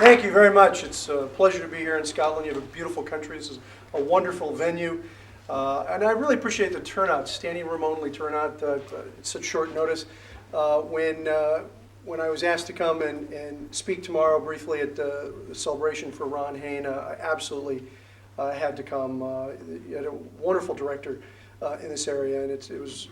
Thank you very much. It's a pleasure to be here in Scotland. You have a beautiful country. This is a wonderful venue. And I really appreciate the turnout, standing room only turnout at such short notice. When I was asked to come and speak tomorrow briefly at the celebration for Ron Hain, I absolutely had to come. You had a wonderful director in this area, and it was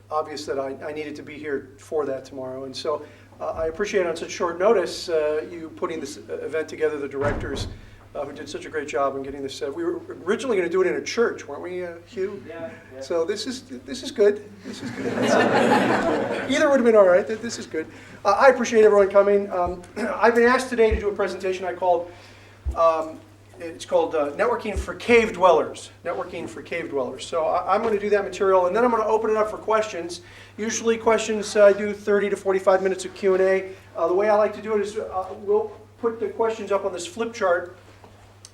obvious that I needed to be here for that tomorrow. And so I appreciate on such short notice you putting this event together, the directors who did such a great job in getting this. We were originally going to do it in a church, weren't we, Hugh? Yeah. So this is good. This is good. Either would have been all right. This is good. I appreciate everyone coming. I've been asked today to do a presentation it's called Networking for Cave Dwellers. Networking for Cave Dwellers. So I'm going to do that material, and then I'm going to open it up for questions. Usually questions, I do 30 to 45 minutes of Q&A. The way I like to do it is we'll put the questions up on this flip chart,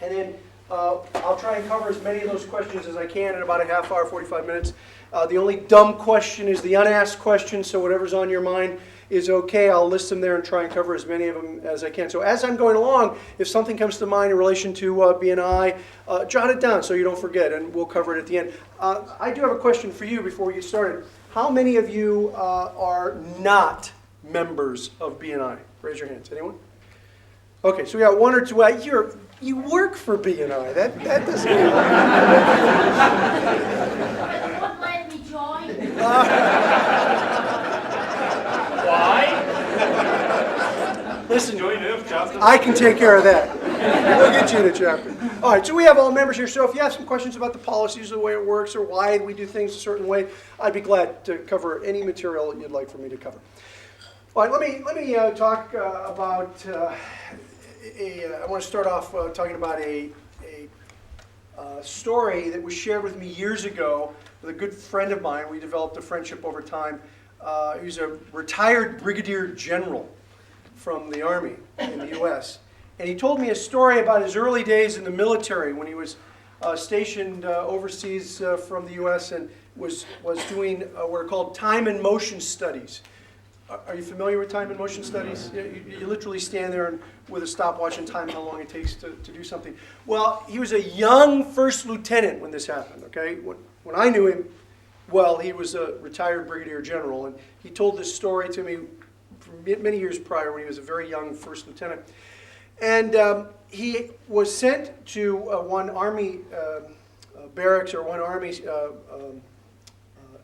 and then I'll try and cover as many of those questions as I can in about a half hour, 45 minutes. The only dumb question is the unasked question, so whatever's on your mind is okay. I'll list them there and try and cover as many of them as I can. So as I'm going along, if something comes to mind in relation to BNI, jot it down so you don't forget, and we'll cover it at the end. I do have a question for you before we get started. How many of you are not members of BNI? Raise your hands. Anyone? Okay, so we got one or two. You work for BNI. That doesn't. Don't let me join. Why? Listen, Join him, chapter. I can take care of that. We'll get you in a chapter. All right, so we have all members here. So if you have some questions about the policies, the way it works, or why we do things a certain way, I'd be glad to cover any material you'd like for me to cover. All right, let me talk about. I want to start off talking about a story that was shared with me years ago with a good friend of mine. We developed a friendship over time. He was a retired brigadier general from the Army in the U.S. And he told me a story about his early days in the military when he was stationed overseas from the U.S. and was doing what are called time and motion studies. Are you familiar with time and motion studies? You literally stand there with a stopwatch and time how long it takes to do something. Well, he was a young first lieutenant when this happened, okay? When I knew him, well, he was a retired brigadier general, and he told this story to me many years prior when he was a very young first lieutenant. And he was sent to one Army barracks or one Army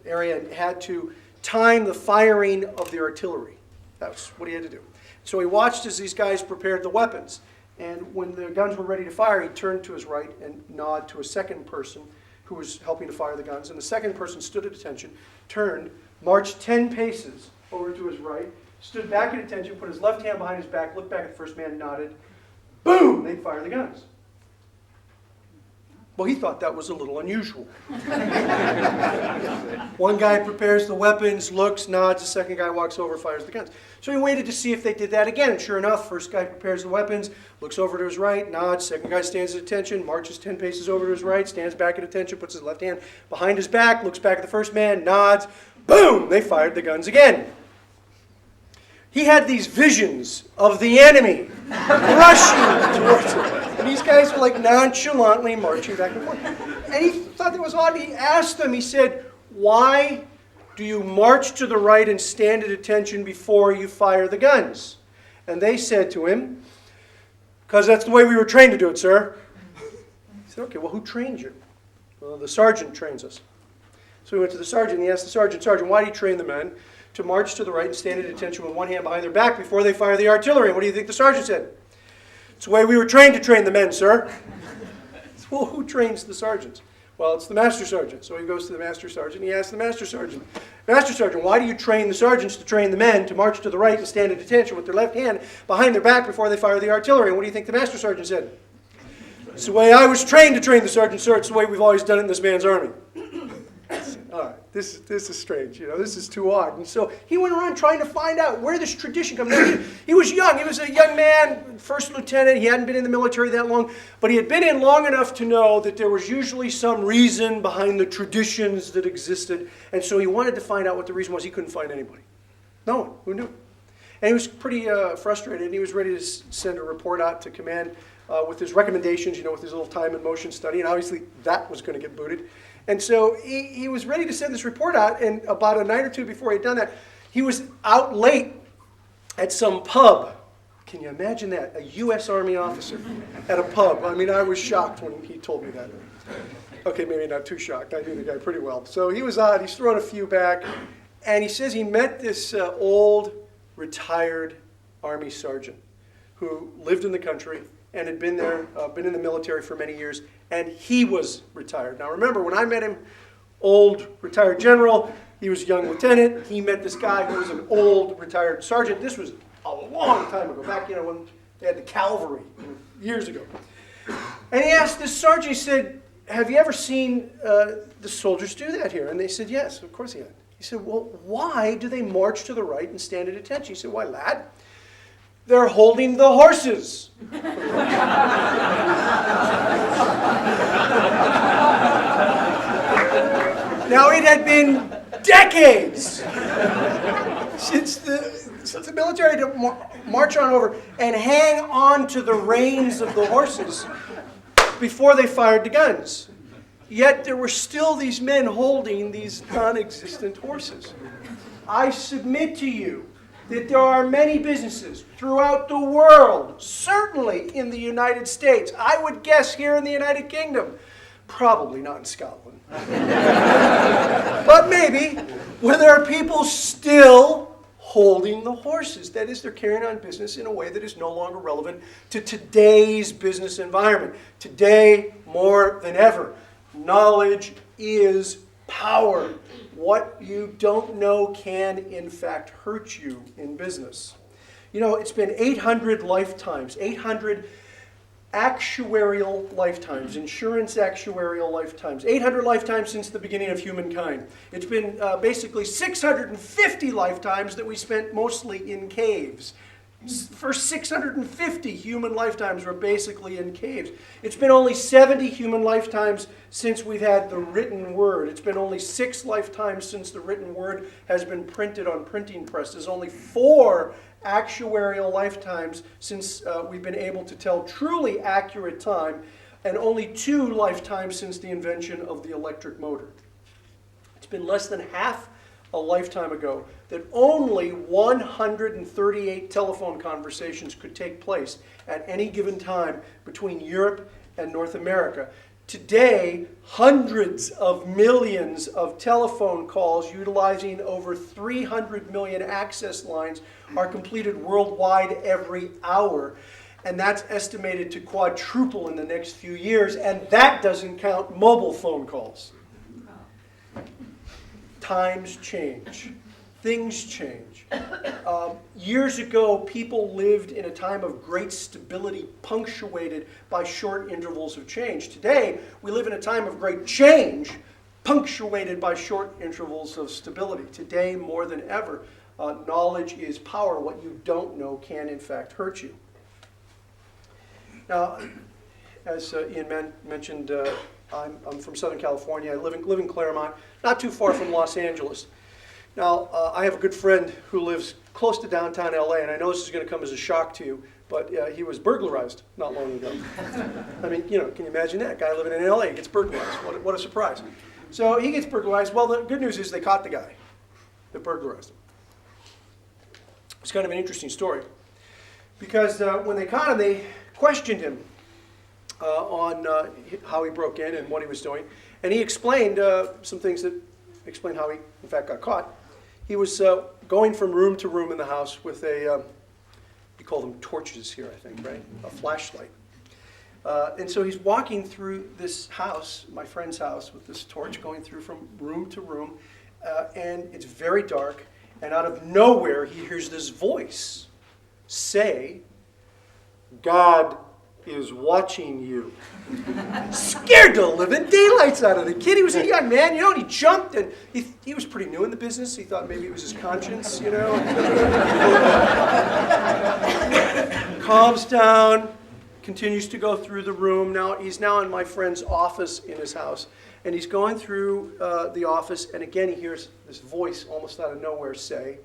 area and had to time the firing of the artillery. That's what he had to do. So he watched as these guys prepared the weapons. And when the guns were ready to fire, he turned to his right and nodded to a second person who was helping to fire the guns. And the second person stood at attention, turned, marched 10 paces over to his right, stood back at attention, put his left hand behind his back, looked back at the first man, nodded. Boom! They fired the guns. Well, he thought that was a little unusual. One guy prepares the weapons, looks, nods, the second guy walks over, fires the guns. So he waited to see if they did that again, and sure enough, first guy prepares the weapons, looks over to his right, nods, second guy stands at attention, marches 10 paces over to his right, stands back at attention, puts his left hand behind his back, looks back at the first man, nods, boom! They fired the guns again. He had these visions of the enemy rushing towards him. And these guys were like nonchalantly marching back and forth. And he thought that was odd. He asked them, he said, why do you march to the right and stand at attention before you fire the guns? And they said to him, because that's the way we were trained to do it, sir. He said, okay, well, who trained you? Well, the sergeant trains us. So he went to the sergeant and he asked the sergeant, Sergeant, why do you train the men to march to the right and stand at attention with one hand behind their back before they fire the artillery? What do you think the sergeant said? It's the way we were trained to train the men, sir. Well, who trains the sergeants? Well, it's the master sergeant. So he goes to the master sergeant and he asks the master sergeant, Master sergeant, why do you train the sergeants to train the men to march to the right and stand at attention with their left hand behind their back before they fire the artillery? And what do you think the master sergeant said? It's the way I was trained to train the sergeant, sir. It's the way we've always done it in this man's army. All right, this is strange, this is too odd. And so he went around trying to find out where this tradition comes from. He was young. He was a young man, first lieutenant. He hadn't been in the military that long, but he had been in long enough to know that there was usually some reason behind the traditions that existed. And so he wanted to find out what the reason was. He couldn't find anybody. No one who knew. And he was pretty frustrated, and he was ready to send a report out to command with his recommendations, with his little time and motion study, and obviously that was going to get booted. And so he was ready to send this report out, and about a night or two before he had done that, he was out late at some pub. Can you imagine that? A U.S. Army officer at a pub. I mean, I was shocked when he told me that. Okay, maybe not too shocked. I knew the guy pretty well. So he was out, he's throwing a few back, and he says he met this old, retired Army sergeant who lived in the country and had been there, been in the military for many years, and he was retired. Now remember, when I met him, old, retired general, he was a young lieutenant. He met this guy who was an old, retired sergeant. This was a long time ago, back, when they had the cavalry, years ago. And he asked this sergeant, he said, have you ever seen the soldiers do that here? And they said, yes, of course he had. He said, well, why do they march to the right and stand at attention? He said, why, lad? They're holding the horses. Now, it had been decades since the military to march on over and hang on to the reins of the horses before they fired the guns. Yet there were still these men holding these non-existent horses. I submit to you that there are many businesses throughout the world, certainly in the United States, I would guess here in the United Kingdom, probably not in Scotland, but maybe, where there are people still holding the horses. That is, they're carrying on business in a way that is no longer relevant to today's business environment. Today, more than ever, knowledge is power. What you don't know can, in fact, hurt you in business. It's been 800 lifetimes, 800 actuarial lifetimes, insurance actuarial lifetimes, 800 lifetimes since the beginning of humankind. It's been basically 650 lifetimes that we spent mostly in caves. First 650 human lifetimes were basically in caves. It's been only 70 human lifetimes since we've had the written word. It's been only 6 lifetimes since the written word has been printed on printing presses. Only 4 actuarial lifetimes since we've been able to tell truly accurate time, and only 2 lifetimes since the invention of the electric motor. It's been less than half a lifetime ago that only 138 telephone conversations could take place at any given time between Europe and North America. Today, hundreds of millions of telephone calls utilizing over 300 million access lines are completed worldwide every hour. And that's estimated to quadruple in the next few years, and that doesn't count mobile phone calls. Times change. Things change. Years ago, people lived in a time of great stability punctuated by short intervals of change. Today, we live in a time of great change punctuated by short intervals of stability. Today, more than ever, knowledge is power. What you don't know can, in fact, hurt you. Now, as Ian mentioned, I'm from Southern California. I live in Claremont, not too far from Los Angeles. Now, I have a good friend who lives close to downtown LA, and I know this is going to come as a shock to you, but he was burglarized not long ago. I mean, can you imagine that? Guy living in LA gets burglarized. What a surprise. So he gets burglarized. Well, the good news is they caught the guy that burglarized him. It's kind of an interesting story, because when they caught him, they questioned him on how he broke in and what he was doing. And he explained some things that explain how he, in fact, got caught. He was going from room to room in the house with a, we call them torches here, I think, right? A flashlight. And so he's walking through this house, my friend's house, with this torch, going through from room to room. And it's very dark. And out of nowhere, he hears this voice say, "God is watching you." Scared the living daylights out of the kid. He was a young man, and he jumped, and he was pretty new in the business. He thought maybe it was his conscience, Calms down, continues to go through the room. Now he's now in my friend's office in his house, and he's going through the office, and again he hears this voice almost out of nowhere say,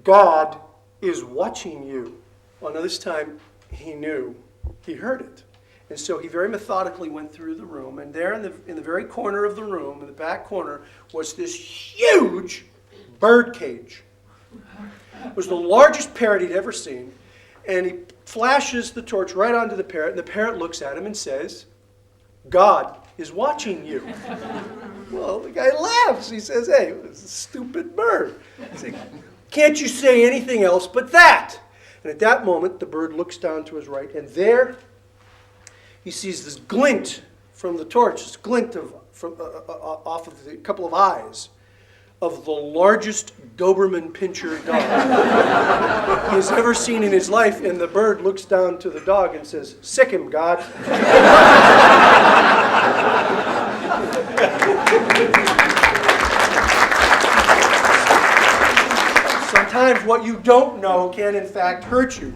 "God is watching you. Well, now this time he knew, he heard it. And so he very methodically went through the room, and there in the very corner of the room, in the back corner, was this huge bird cage. It was the largest parrot he'd ever seen, and he flashes the torch right onto the parrot, and the parrot looks at him and says, God is watching you. Well, the guy laughs. He says, hey, it's a stupid bird. He says, can't you say anything else but that? And at that moment, the bird looks down to his right, and there he sees this glint from the torch, this glint off of a couple of eyes of the largest Doberman Pinscher dog he's ever seen in his life. And the bird looks down to the dog and says, sick him, God. Sometimes what you don't know can in fact hurt you.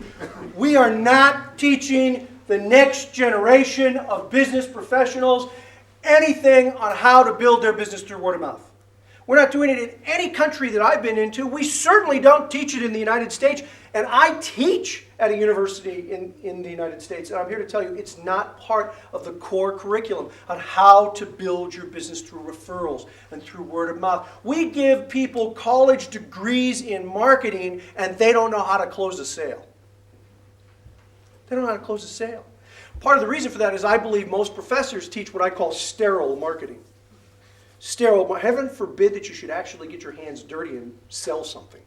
We are not teaching the next generation of business professionals anything on how to build their business through word of mouth. We're not doing it in any country that I've been into. We certainly don't teach it in the United States. And I teach at a university in the United States. And I'm here to tell you it's not part of the core curriculum on how to build your business through referrals and through word of mouth. We give people college degrees in marketing and they don't know how to close a sale. They don't know how to close a sale. Part of the reason for that is I believe most professors teach what I call sterile marketing. Sterile. Heaven forbid that you should actually get your hands dirty and sell something.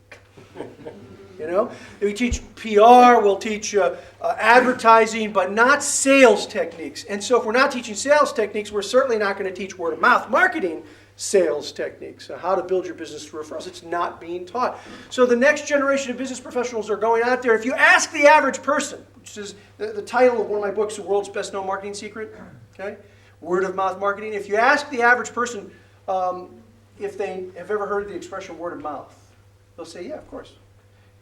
You know, we teach PR, we'll teach advertising, but not sales techniques. And so if we're not teaching sales techniques, we're certainly not going to teach word of mouth marketing sales techniques, how to build your business through referrals. It's not being taught. So the next generation of business professionals are going out there. If you ask the average person, which is the title of one of my books, The World's Best Known Marketing Secret, okay, word of mouth marketing. If you ask the average person if they have ever heard the expression word of mouth, they'll say, yeah, of course.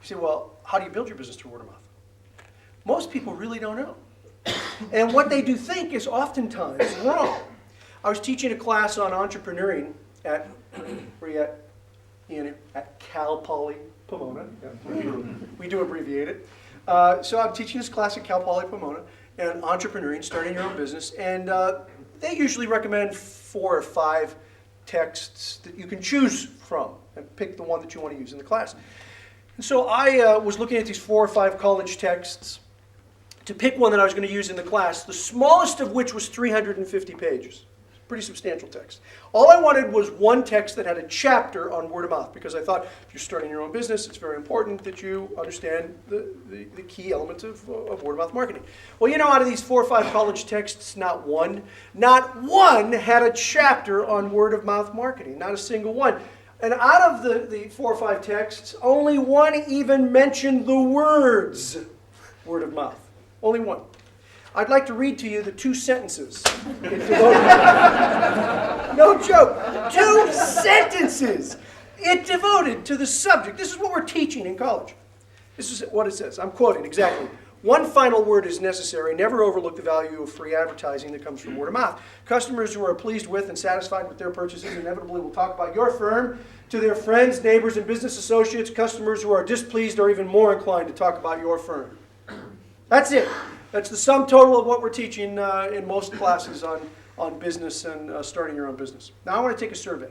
You say, well, how do you build your business through word of mouth? Most people really don't know. And what they do think is oftentimes wrong. I was teaching a class on entrepreneuring at, where you at? Ian, at Cal Poly Pomona. Yeah, we do abbreviate it. So I'm teaching this class at Cal Poly Pomona, and entrepreneuring, starting your own business. And they usually recommend 4 or 5 texts that you can choose from and pick the one that you want to use in the class. And so I was looking at these 4 or 5 college texts to pick one that I was going to use in the class, the smallest of which was 350 pages. Pretty substantial text. All I wanted was one text that had a chapter on word of mouth, because I thought if you're starting your own business, it's very important that you understand the key elements of word of mouth marketing. Well, you know, out of these 4 or 5 college texts, not one had a chapter on word of mouth marketing, not a single one. And out of the 4 or 5 texts, only one even mentioned the words word of mouth. Only one. I'd like to read to you the 2 sentences. No joke. 2 sentences it devoted to the subject. This is what we're teaching in college. This is what it says. I'm quoting exactly. One final word is necessary. Never overlook the value of free advertising that comes from word of mouth. Customers who are pleased with and satisfied with their purchases inevitably will talk about your firm to their friends, neighbors, and business associates. Customers who are displeased are even more inclined to talk about your firm. That's it. That's the sum total of what we're teaching in most classes on business and starting your own business. Now I want to take a survey.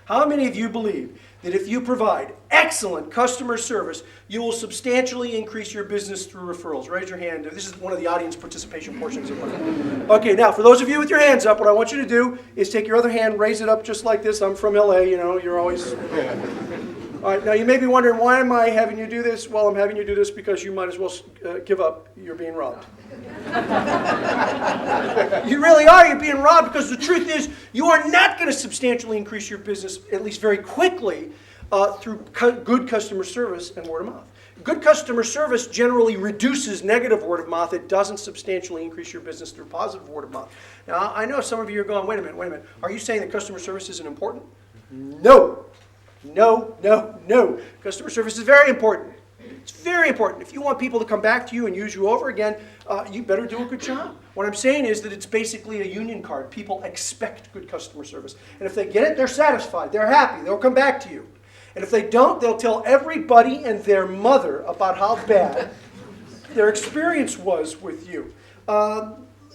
How many of you believe that if you provide excellent customer service, you will substantially increase your business through referrals? Raise your hand. This is one of the audience participation portions of it. Okay, now for those of you with your hands up, what I want you to do is take your other hand, raise it up just like this. I'm from LA, you know, you're always... All right, now you may be wondering, why am I having you do this? Well, I'm having you do this because you might as well give up. You're being robbed. You really are. You're being robbed, because the truth is you are not going to substantially increase your business, at least very quickly, through good customer service and word of mouth. Good customer service generally reduces negative word of mouth. It doesn't substantially increase your business through positive word of mouth. Now, I know some of you are going, wait a minute. Are you saying that customer service isn't important? No. No, no, no. Customer service is very important. It's very important. If you want people to come back to you and use you over again, you better do a good job. What I'm saying is that it's basically a union card. People expect good customer service. And if they get it, they're satisfied. They're happy. They'll come back to you. And if they don't, they'll tell everybody and their mother about how bad their experience was with you.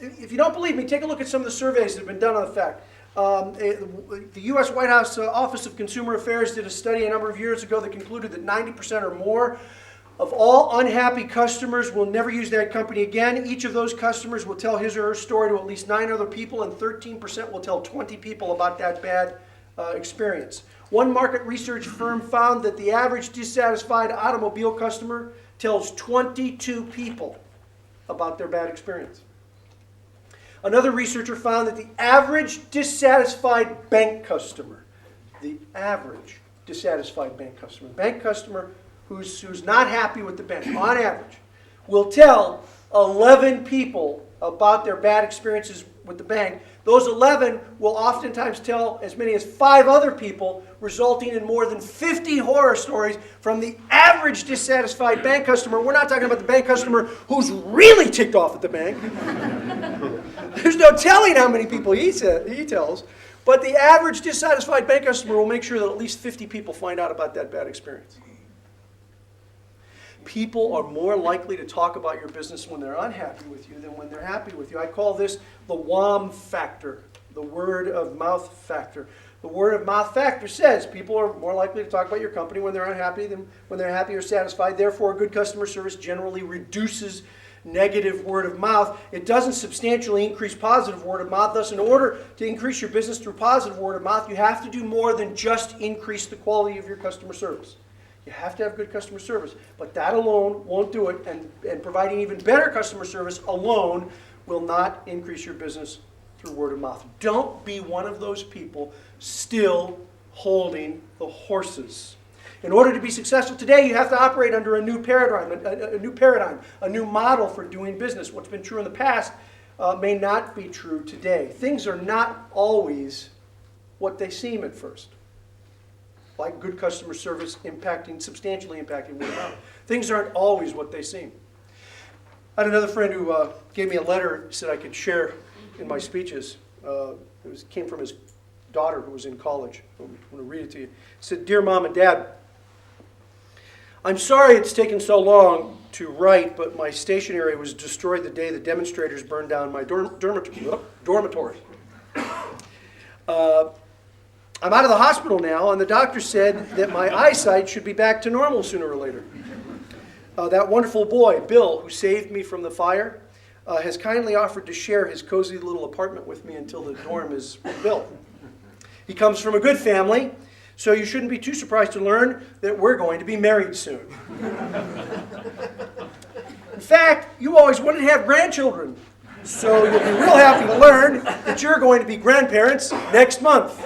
If you don't believe me, take a look at some of the surveys that have been done on the fact. The U.S. White House Office of Consumer Affairs did a study a number of years ago that concluded that 90% or more of all unhappy customers will never use that company again. Each of those customers will tell his or her story to at least 9 other people, and 13% will tell 20 people about that bad experience. One market research firm found that the average dissatisfied automobile customer tells 22 people about their bad experience. Another researcher found that the average dissatisfied bank customer, bank customer who's not happy with the bank, on average, will tell 11 people about their bad experiences with the bank. Those 11 will oftentimes tell as many as 5 other people, resulting in more than 50 horror stories from the average dissatisfied bank customer. We're not talking about the bank customer who's really ticked off at the bank. There's no telling how many people he tells. But the average dissatisfied bank customer will make sure that at least 50 people find out about that bad experience. People are more likely to talk about your business when they're unhappy with you than when they're happy with you. I call this the WOM factor, the word of mouth factor. The word of mouth factor says people are more likely to talk about your company when they're unhappy than when they're happy or satisfied. Therefore, good customer service generally reduces negative word of mouth. It doesn't substantially increase positive word of mouth. Thus, in order to increase your business through positive word of mouth, you have to do more than just increase the quality of your customer service. You have to have good customer service, but that alone won't do it, and providing even better customer service alone will not increase your business through word of mouth. Don't be one of those people still holding the horses. In order to be successful today, you have to operate under a new paradigm, a new model for doing business. What's been true in the past may not be true today. Things are not always what they seem at first. Like good customer service substantially impacting word of mouth. Things aren't always what they seem. I had another friend who gave me a letter, said I could share in my speeches. It came from his daughter who was in college. I'm going to read it to you. It said, "Dear Mom and Dad, I'm sorry it's taken so long to write, but my stationery was destroyed the day the demonstrators burned down my dormitory. I'm out of the hospital now, and the doctor said that my eyesight should be back to normal sooner or later. That wonderful boy, Bill, who saved me from the fire, has kindly offered to share his cozy little apartment with me until the dorm is rebuilt. He comes from a good family, so you shouldn't be too surprised to learn that we're going to be married soon. In fact, you always wanted to have grandchildren, so you'll be real happy to learn that you're going to be grandparents next month."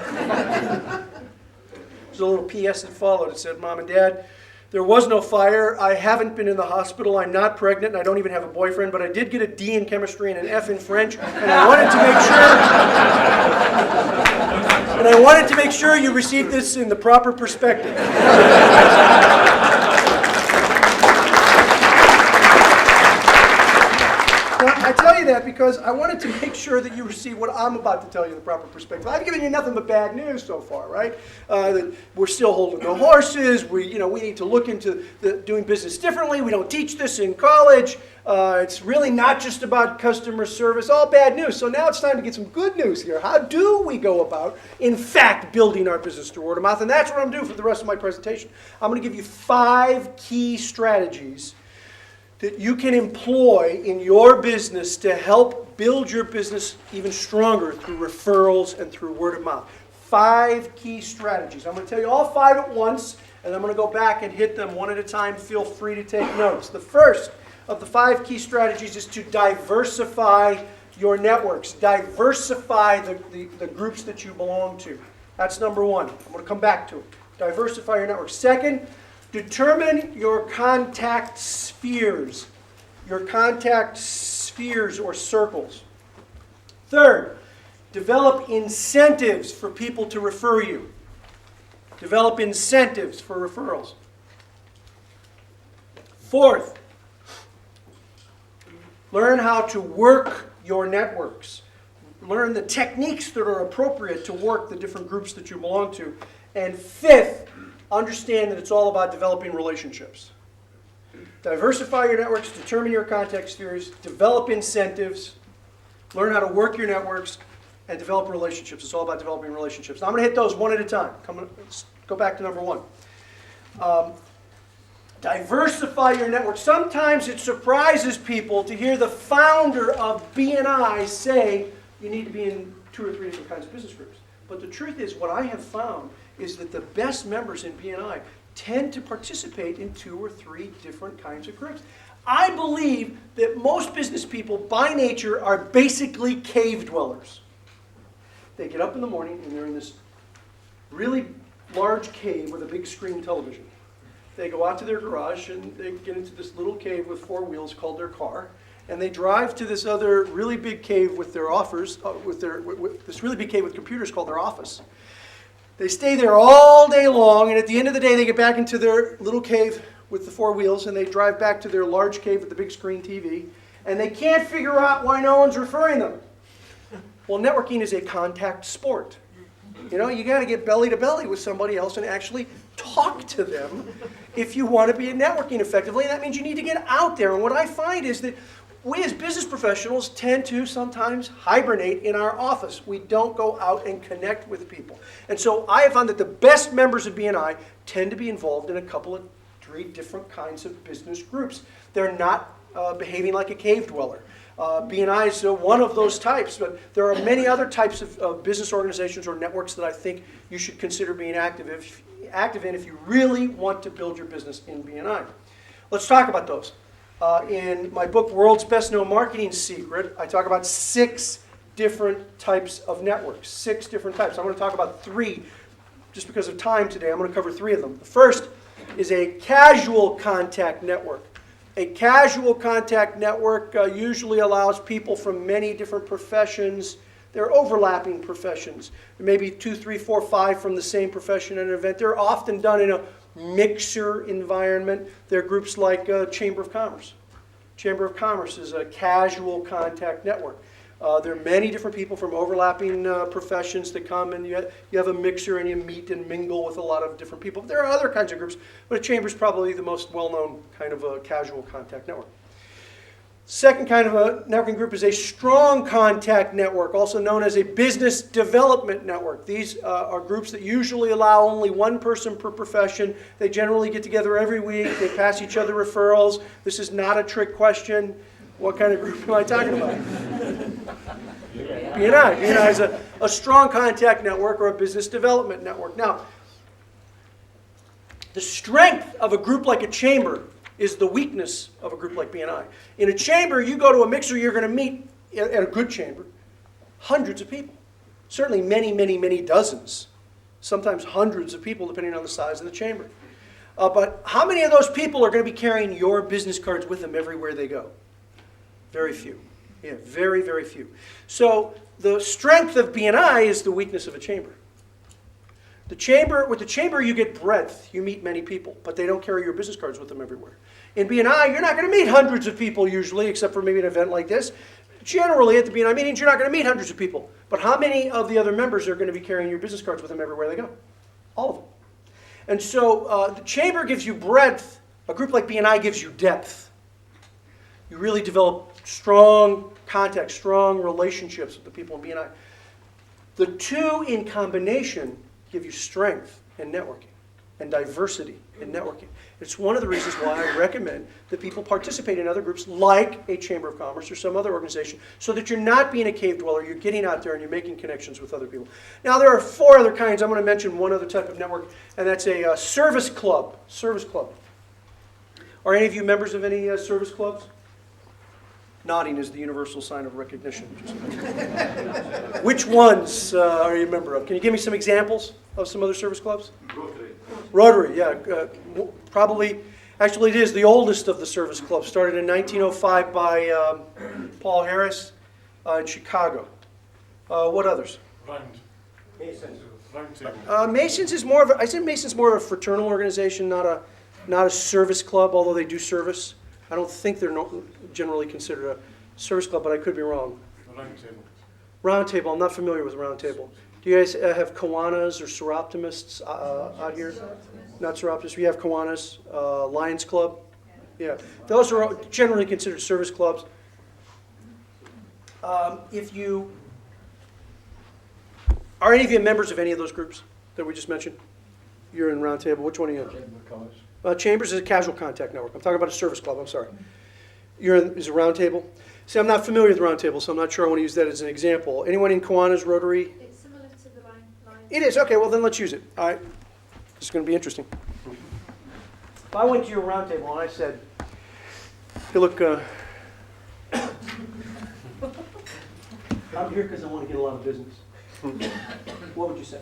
There's a little PS that followed. It said, "Mom and Dad, there was no fire. I haven't been in the hospital. I'm not pregnant, and I don't even have a boyfriend, but I did get a D in chemistry and an F in French, and I wanted to make sure you received this in the proper perspective." Now, I tell you that because I wanted to make sure that you receive what I'm about to tell you in the proper perspective. I've given you nothing but bad news so far, right? That we're still holding the horses. We need to look into doing business differently. We don't teach this in college. It's really not just about customer service. All bad news. So now it's time to get some good news here. How do we go about, in fact, building our business through word of mouth? And that's what I'm doing for the rest of my presentation. I'm going to give you 5 key strategies that you can employ in your business to help build your business even stronger through referrals and through word of mouth. 5 key strategies. I'm going to tell you all 5 at once, and I'm going to go back and hit them one at a time. Feel free to take notes. The first of the 5 key strategies is to diversify your networks. Diversify the groups that you belong to. That's number 1. I'm going to come back to it. Diversify your network. Second, determine your contact spheres. Your contact spheres or circles. Third, develop incentives for people to refer you. Develop incentives for referrals. Fourth, learn how to work your networks. Learn the techniques that are appropriate to work the different groups that you belong to. And fifth, understand that it's all about developing relationships. Diversify your networks, determine your contact spheres, develop incentives, learn how to work your networks, and develop relationships. It's all about developing relationships. Now I'm going to hit those one at a time. Let's go back to number one. Diversify your network. Sometimes it surprises people to hear the founder of BNI say you need to be in 2 or 3 different kinds of business groups. But the truth is, what I have found is that the best members in BNI tend to participate in 2 or 3 different kinds of groups. I believe that most business people, by nature, are basically cave dwellers. They get up in the morning and they're in this really large cave with a big screen television. They go out to their garage and they get into this little cave with 4 wheels called their car, and they drive to this other really big cave with their this really big cave with computers called their office. They stay there all day long, and at the end of the day, they get back into their little cave with the 4 wheels, and they drive back to their large cave with the big screen TV, and they can't figure out why no one's referring them. Well, networking is a contact sport. You know, you got to get belly to belly with somebody else and actually talk to them if you want to be networking effectively. And that means you need to get out there. And what I find is that we as business professionals tend to sometimes hibernate in our office. We don't go out and connect with people. And so I have found that the best members of BNI tend to be involved in a couple of 3 different kinds of business groups. They're not behaving like a cave dweller. BNI is one of those types, but there are many other types of business organizations or networks that I think you should consider being active in if you really want to build your business in BNI. Let's talk about those. In my book, World's Best Known Marketing Secret, I talk about 6 different types of networks. 6 different types. I'm going to talk about 3 just because of time today. I'm going to cover 3 of them. The first is a casual contact network. A casual contact network usually allows people from many different professions. They're overlapping professions. There may be 2, 3, 4, 5 from the same profession at an event. They're often done in a mixer environment. There are groups like Chamber of Commerce. Chamber of Commerce is a casual contact network. There are many different people from overlapping professions that come, and you have a mixer and you meet and mingle with a lot of different people. But there are other kinds of groups, but a chamber is probably the most well-known kind of a casual contact network. Second kind of a networking group is a strong contact network, also known as a business development network. These are groups that usually allow only 1 person per profession. They generally get together every week. They pass each other referrals. This is not a trick question. What kind of group am I talking about? BNI. BNI is a strong contact network or a business development network. Now, the strength of a group like a chamber is the weakness of a group like BNI. In a chamber, you go to a mixer, you're going to meet, at a good chamber, hundreds of people. Certainly many, many, many dozens. Sometimes hundreds of people, depending on the size of the chamber. But how many of those people are going to be carrying your business cards with them everywhere they go? Very few. Yeah, very, very few. So the strength of BNI is the weakness of a chamber. With the chamber, you get breadth. You meet many people, but they don't carry your business cards with them everywhere. In BNI, you're not going to meet hundreds of people usually, except for maybe an event like this. Generally, at the BNI meetings, you're not going to meet hundreds of people. But how many of the other members are going to be carrying your business cards with them everywhere they go? All of them. And so the chamber gives you breadth. A group like BNI gives you depth. You really develop strong contacts, strong relationships with the people in BNI. The 2 in combination give you strength in networking and diversity in networking. It's one of the reasons why I recommend that people participate in other groups like a Chamber of Commerce or some other organization so that you're not being a cave dweller, you're getting out there and you're making connections with other people. Now there are 4 other kinds. I'm going to mention one other type of network, and that's a service club. Service club. Are any of you members of any service clubs? Nodding is the universal sign of recognition. Which ones are you a member of? Can you give me some examples of some other service clubs? Rotary, yeah. Probably, actually it is the oldest of the service clubs. Started in 1905 by Paul Harris in Chicago. What others? Masons is more of a, I think Masons more of a fraternal organization, not a service club, although they do service. I don't think they're generally considered a service club, but I could be wrong. Round Table. I'm not familiar with Round Table. Do you guys have Kiwanis or Seroptimists out here? not Seroptis. We have Kiwanis, Lions Club. Yeah, those are generally considered service clubs. If you are any of you members of any of those groups that we just mentioned? You're in Roundtable. Which one are you in? Chambers is a casual contact network. I'm talking about a service club. I'm sorry. You're in is a Roundtable. See, I'm not familiar with Roundtable, so I'm not sure I want to use that as an example. Anyone in Kiwanis, Rotary? It's similar to the line. It is. Okay, well then let's use it. All right. This is going to be interesting. If I went to your Roundtable and I said, hey, look, I'm here because I want to get a lot of business. What would you say?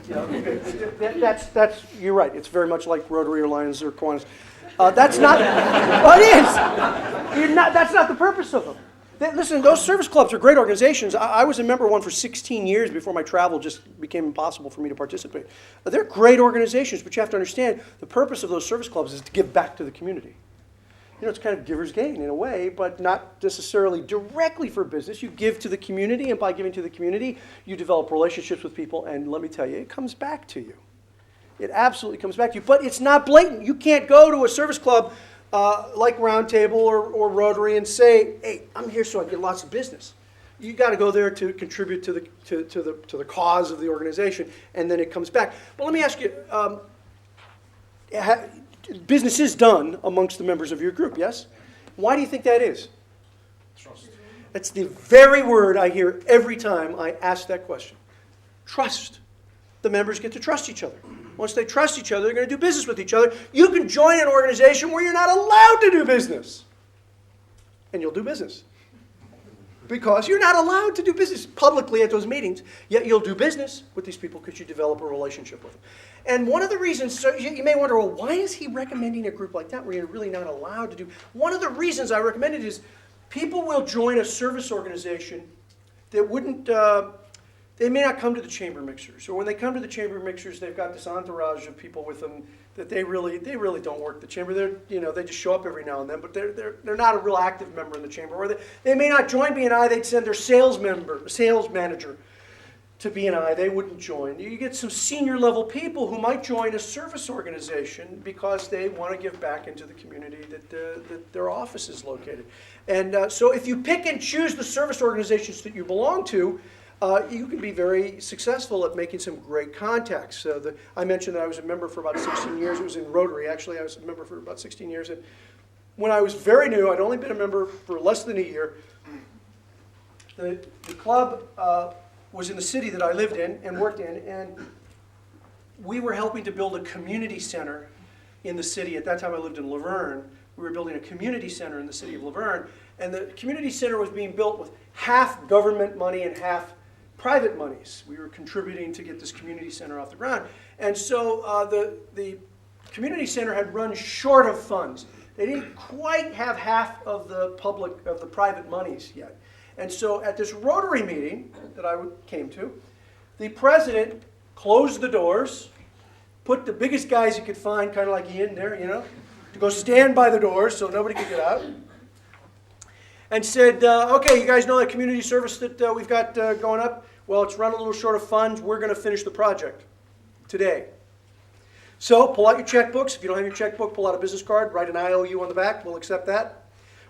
Yeah, that's you're right. It's very much like Rotary or Lions or Kiwanis. That's not. Well, it is. You're not. That's not the purpose of them. Listen, those service clubs are great organizations. I was a member of one for 16 years before my travel just became impossible for me to participate. They're great organizations, but you have to understand the purpose of those service clubs is to give back to the community. You know, it's kind of giver's gain in a way, but not necessarily directly for business. You give to the community, and by giving to the community, you develop relationships with people, and let me tell you, it comes back to you. It absolutely comes back to you, but it's not blatant. You can't go to a service club like Roundtable or Rotary and say, hey, I'm here so I get lots of business. You got to go there to contribute to the cause of the organization, and then it comes back. But let me ask you, business is done amongst the members of your group, yes? Why do you think that is? Trust. That's the very word I hear every time I ask that question. Trust. The members get to trust each other. Once they trust each other, they're going to do business with each other. You can join an organization where you're not allowed to do business. And you'll do business. Because you're not allowed to do business publicly at those meetings, yet you'll do business with these people because you develop a relationship with them. And one of the reasons, so you may wonder, well, why is he recommending a group like that where you're really not allowed to do? One of the reasons I recommend it is people will join a service organization that wouldn't, they may not come to the chamber mixers. Or when they come to the chamber mixers, they've got this entourage of people with them that they really don't work the chamber. They just show up every now and then, but they're not a real active member in the chamber. Or they may not join BNI. They'd send their sales manager to BNI. They wouldn't join. You get some senior level people who might join a service organization because they want to give back into the community that their office is located. And so if you pick and choose the service organizations that you belong to, you can be very successful at making some great contacts. I mentioned that I was a member for about 16 years. It was in Rotary, actually. I was a member for about 16 years. And when I was very new, I'd only been a member for less than a year. The club was in the city that I lived in and worked in, and we were helping to build a community center in the city. At that time I lived in Laverne. We were building a community center in the city of Laverne, and the community center was being built with half government money and half private monies. We were contributing to get this community center off the ground. And so the community center had run short of funds. They didn't quite have half of the private monies yet. And so at this Rotary meeting that I came to, the president closed the doors, put the biggest guys he could find, kind of like Ian there, to go stand by the doors so nobody could get out, and said, okay, you guys know that community service that we've got going up? Well, it's run a little short of funds. We're going to finish the project today. So pull out your checkbooks. If you don't have your checkbook, pull out a business card, write an IOU on the back. We'll accept that.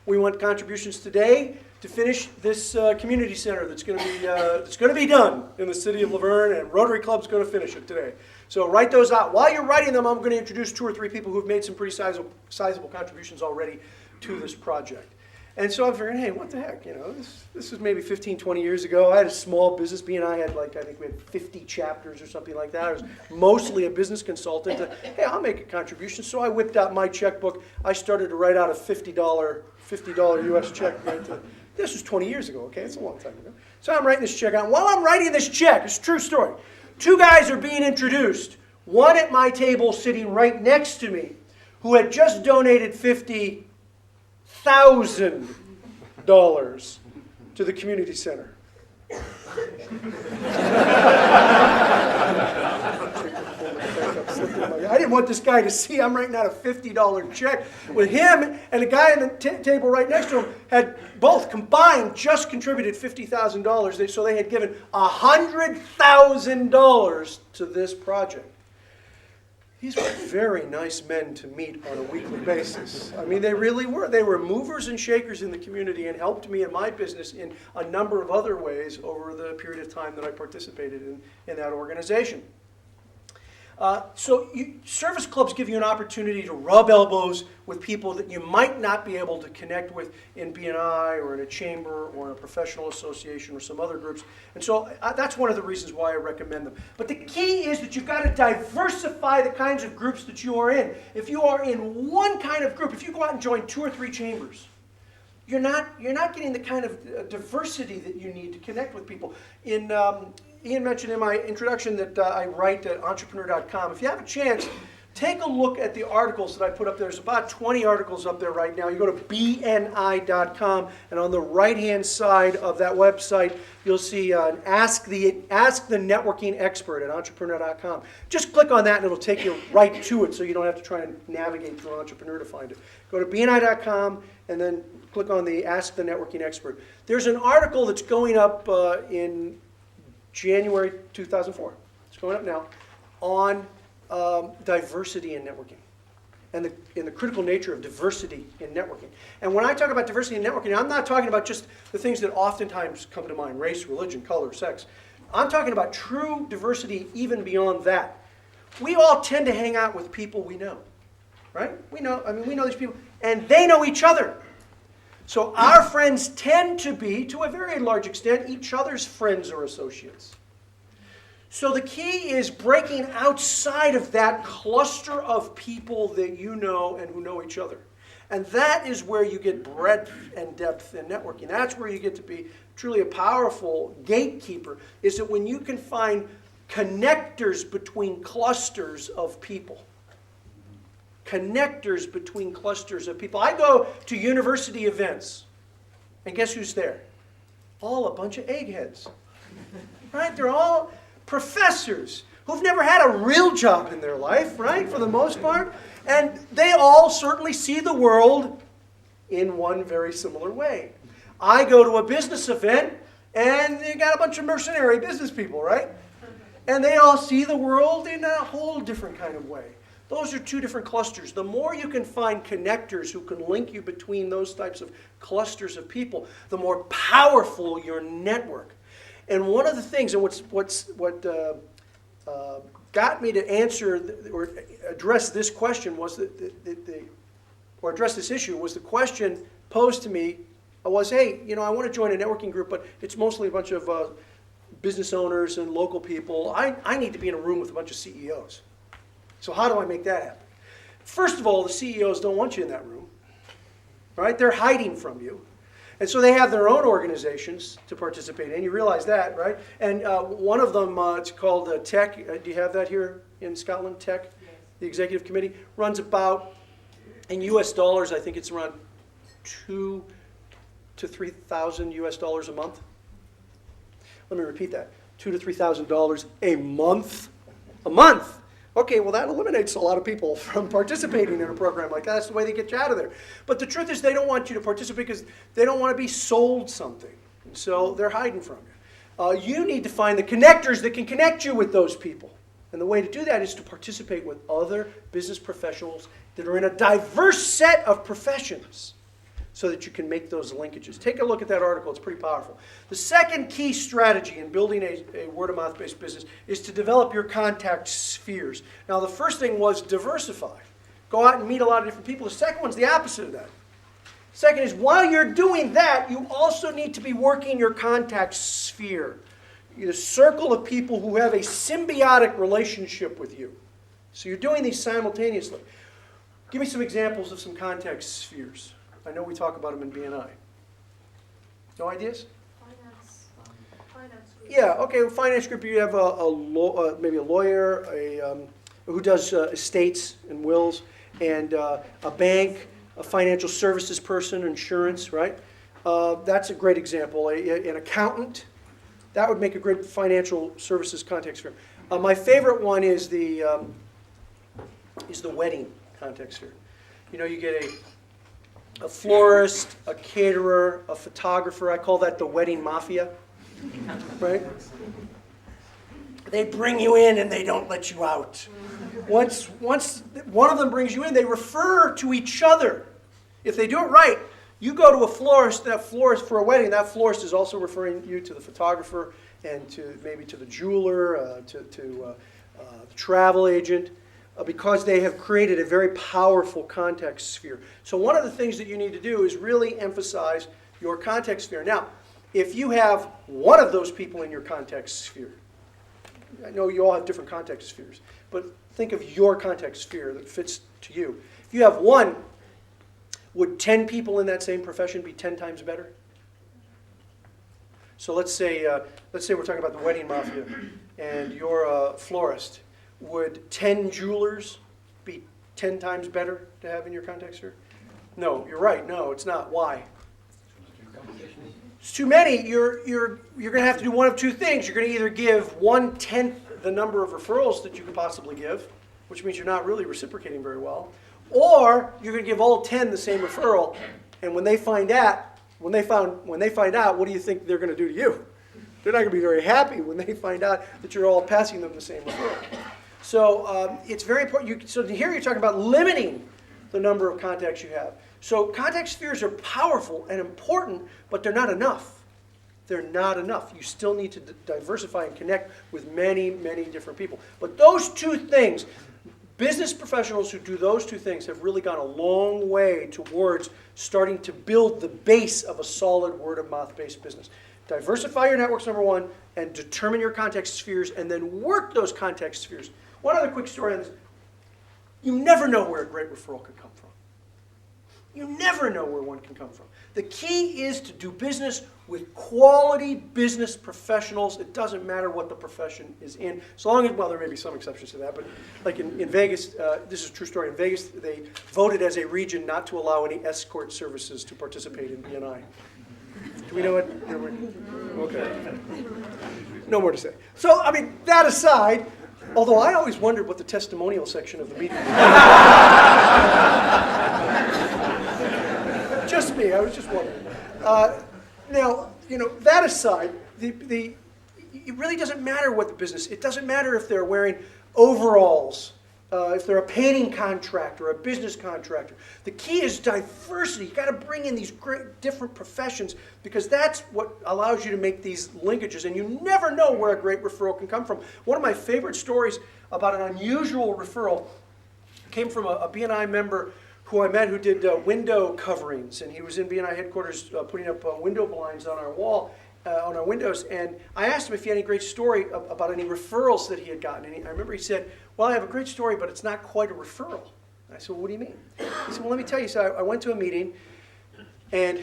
We want contributions today to finish this community center that's going to be done in the city of Laverne, and Rotary Club's going to finish it today. So write those out. While you're writing them, I'm going to introduce 2 or 3 people who've made some pretty sizable contributions already to this project. And so I'm figuring, hey, what the heck, this was maybe 15, 20 years ago. I had a small business. BNI had I think we had 50 chapters or something like that. I was mostly a business consultant. Hey, I'll make a contribution. So I whipped out my checkbook. I started to write out a $50 US check. This was 20 years ago, okay? It's a long time ago. So I'm writing this check out. While I'm writing this check, it's a true story, 2 guys are being introduced. One at my table sitting right next to me who had just donated $50,000 to the community center. I didn't want this guy to see I'm writing out a $50 check with him, and the guy at the table right next to him had both combined just contributed $50,000. So they had given $100,000 to this project. These were very nice men to meet on a weekly basis. I mean, they really were. They were movers and shakers in the community and helped me in my business in a number of other ways over the period of time that I participated in that organization. Service clubs give you an opportunity to rub elbows with people that you might not be able to connect with in BNI or in a chamber or in a professional association or some other groups. And so that's one of the reasons why I recommend them. But the key is that you've got to diversify the kinds of groups that you are in. If you are in one kind of group, if you go out and join 2 or 3 chambers, you're not getting the kind of diversity that you need to connect with people. Ian mentioned in my introduction that I write at entrepreneur.com. If you have a chance, take a look at the articles that I put up there. There's about 20 articles up there right now. You go to BNI.com, and on the right-hand side of that website, you'll see Ask the Networking Expert at entrepreneur.com. Just click on that, and it'll take you right to it, so you don't have to try and navigate through Entrepreneur to find it. Go to BNI.com, and then click on the Ask the Networking Expert. There's an article that's going up in January 2004. It's going up now on diversity in networking and the critical nature of diversity in networking. And when I talk about diversity in networking, I'm not talking about just the things that oftentimes come to mind: race, religion, color, sex. I'm talking about true diversity even beyond that. We all tend to hang out with people we know, right? We know these people, and they know each other. So our friends tend to be, to a very large extent, each other's friends or associates. So the key is breaking outside of that cluster of people that you know and who know each other. And that is where you get breadth and depth in networking. That's where you get to be truly a powerful gatekeeper, is that when you can find connectors between clusters of people. Connectors between clusters of people. I go to university events, and guess who's there? All a bunch of eggheads. Right? They're all professors who've never had a real job in their life, right, for the most part. And they all certainly see the world in one very similar way. I go to a business event, and you got a bunch of mercenary business people, right? And they all see the world in a whole different kind of way. Those are 2 different clusters. The more you can find connectors who can link you between those types of clusters of people, the more powerful your network. And one of the things, and what got me to answer or address this question was or address this issue was the question posed to me was, hey, I want to join a networking group, but it's mostly a bunch of business owners and local people. I need to be in a room with a bunch of CEOs. So how do I make that happen? First of all, the CEOs don't want you in that room, right? They're hiding from you. And so they have their own organizations to participate in. You realize that, right? And one of them, it's called Tech. Do you have that here in Scotland? Tech? Yes. The executive committee runs about, in US dollars, I think it's around $2,000 to $3,000 US dollars a month. Let me repeat that. $2,000 to $3,000 a month. A month! Okay, well that eliminates a lot of people from participating in a program like that. That's the way they get you out of there. But the truth is they don't want you to participate because they don't want to be sold something. And so they're hiding from you. You need to find the connectors that can connect you with those people. And the way to do that is to participate with other business professionals that are in a diverse set of professions so that you can make those linkages. Take a look at that article. It's pretty powerful. The second key strategy in building a word-of-mouth based business is to develop your contact spheres. Now, the first thing was diversify. Go out and meet a lot of different people. The second one's the opposite of that. Second is, while you're doing that, you also need to be working your contact sphere. The circle of people who have a symbiotic relationship with you. So you're doing these simultaneously. Give me some examples of some contact spheres. I know we talk about them in BNI. No ideas? Finance group. Yeah, okay, finance group, you have maybe a lawyer who does estates and wills, and a bank, a financial services person, insurance, right? That's a great example. An accountant, that would make a great financial services context sphere. My favorite one is the wedding context sphere. You get a florist, a caterer, a photographer. I call that the wedding mafia, right? They bring you in and they don't let you out. Once one of them brings you in, they refer to each other. If they do it right, you go to a florist, that florist for a wedding, that florist is also referring you to the photographer and to maybe to the jeweler, to the travel agent, because they have created a very powerful context sphere. So one of the things that you need to do is really emphasize your context sphere. Now, if you have one of those people in your context sphere, I know you all have different context spheres, but think of your context sphere that fits to you. If you have one, would 10 people in that same profession be 10 times better? So let's say we're talking about the wedding mafia, and you're a florist. Would 10 jewelers be 10 times better to have in your context sphere? No, you're right. No, it's not. Why? It's too many. You're going to have to do one of two things. You're going to either give 1/10 the number of referrals that you could possibly give, which means you're not really reciprocating very well, or you're going to give all 10 the same referral, and when they find out, what do you think they're going to do to you? They're not going to be very happy when they find out that you're all passing them the same referral. So it's very important. So here you're talking about limiting the number of contacts you have. So context spheres are powerful and important, but they're not enough. They're not enough. You still need to diversify and connect with many, many different people. But those two things, business professionals who do those two things have really gone a long way towards starting to build the base of a solid word-of-mouth-based business. Diversify your networks, number one, and determine your context spheres, and then work those context spheres. One other quick story on this. You never know where a great referral could come from. You never know where one can come from. The key is to do business with quality business professionals. It doesn't matter what the profession is in. As long as, well, there may be some exceptions to that, but like in Vegas, this is a true story. In Vegas, they voted as a region not to allow any escort services to participate in BNI. Do we know what? Okay. No more to say. So, I mean, that aside, although I always wondered what the testimonial section of the meeting was. Just me, I was just wondering. Now, that aside, it really doesn't matter what the business, it doesn't matter if they're wearing overalls, if they're a painting contractor, a business contractor. The key is diversity. You've got to bring in these great different professions because that's what allows you to make these linkages, and you never know where a great referral can come from. One of my favorite stories about an unusual referral came from a BNI member who I met who did window coverings, and he was in BNI headquarters putting up window blinds on our wall, on our windows, and I asked him if he had any great story about any referrals that he had gotten, and I remember he said, well, I have a great story, but it's not quite a referral. And I said, well, what do you mean? He said, well, let me tell you. So I went to a meeting, and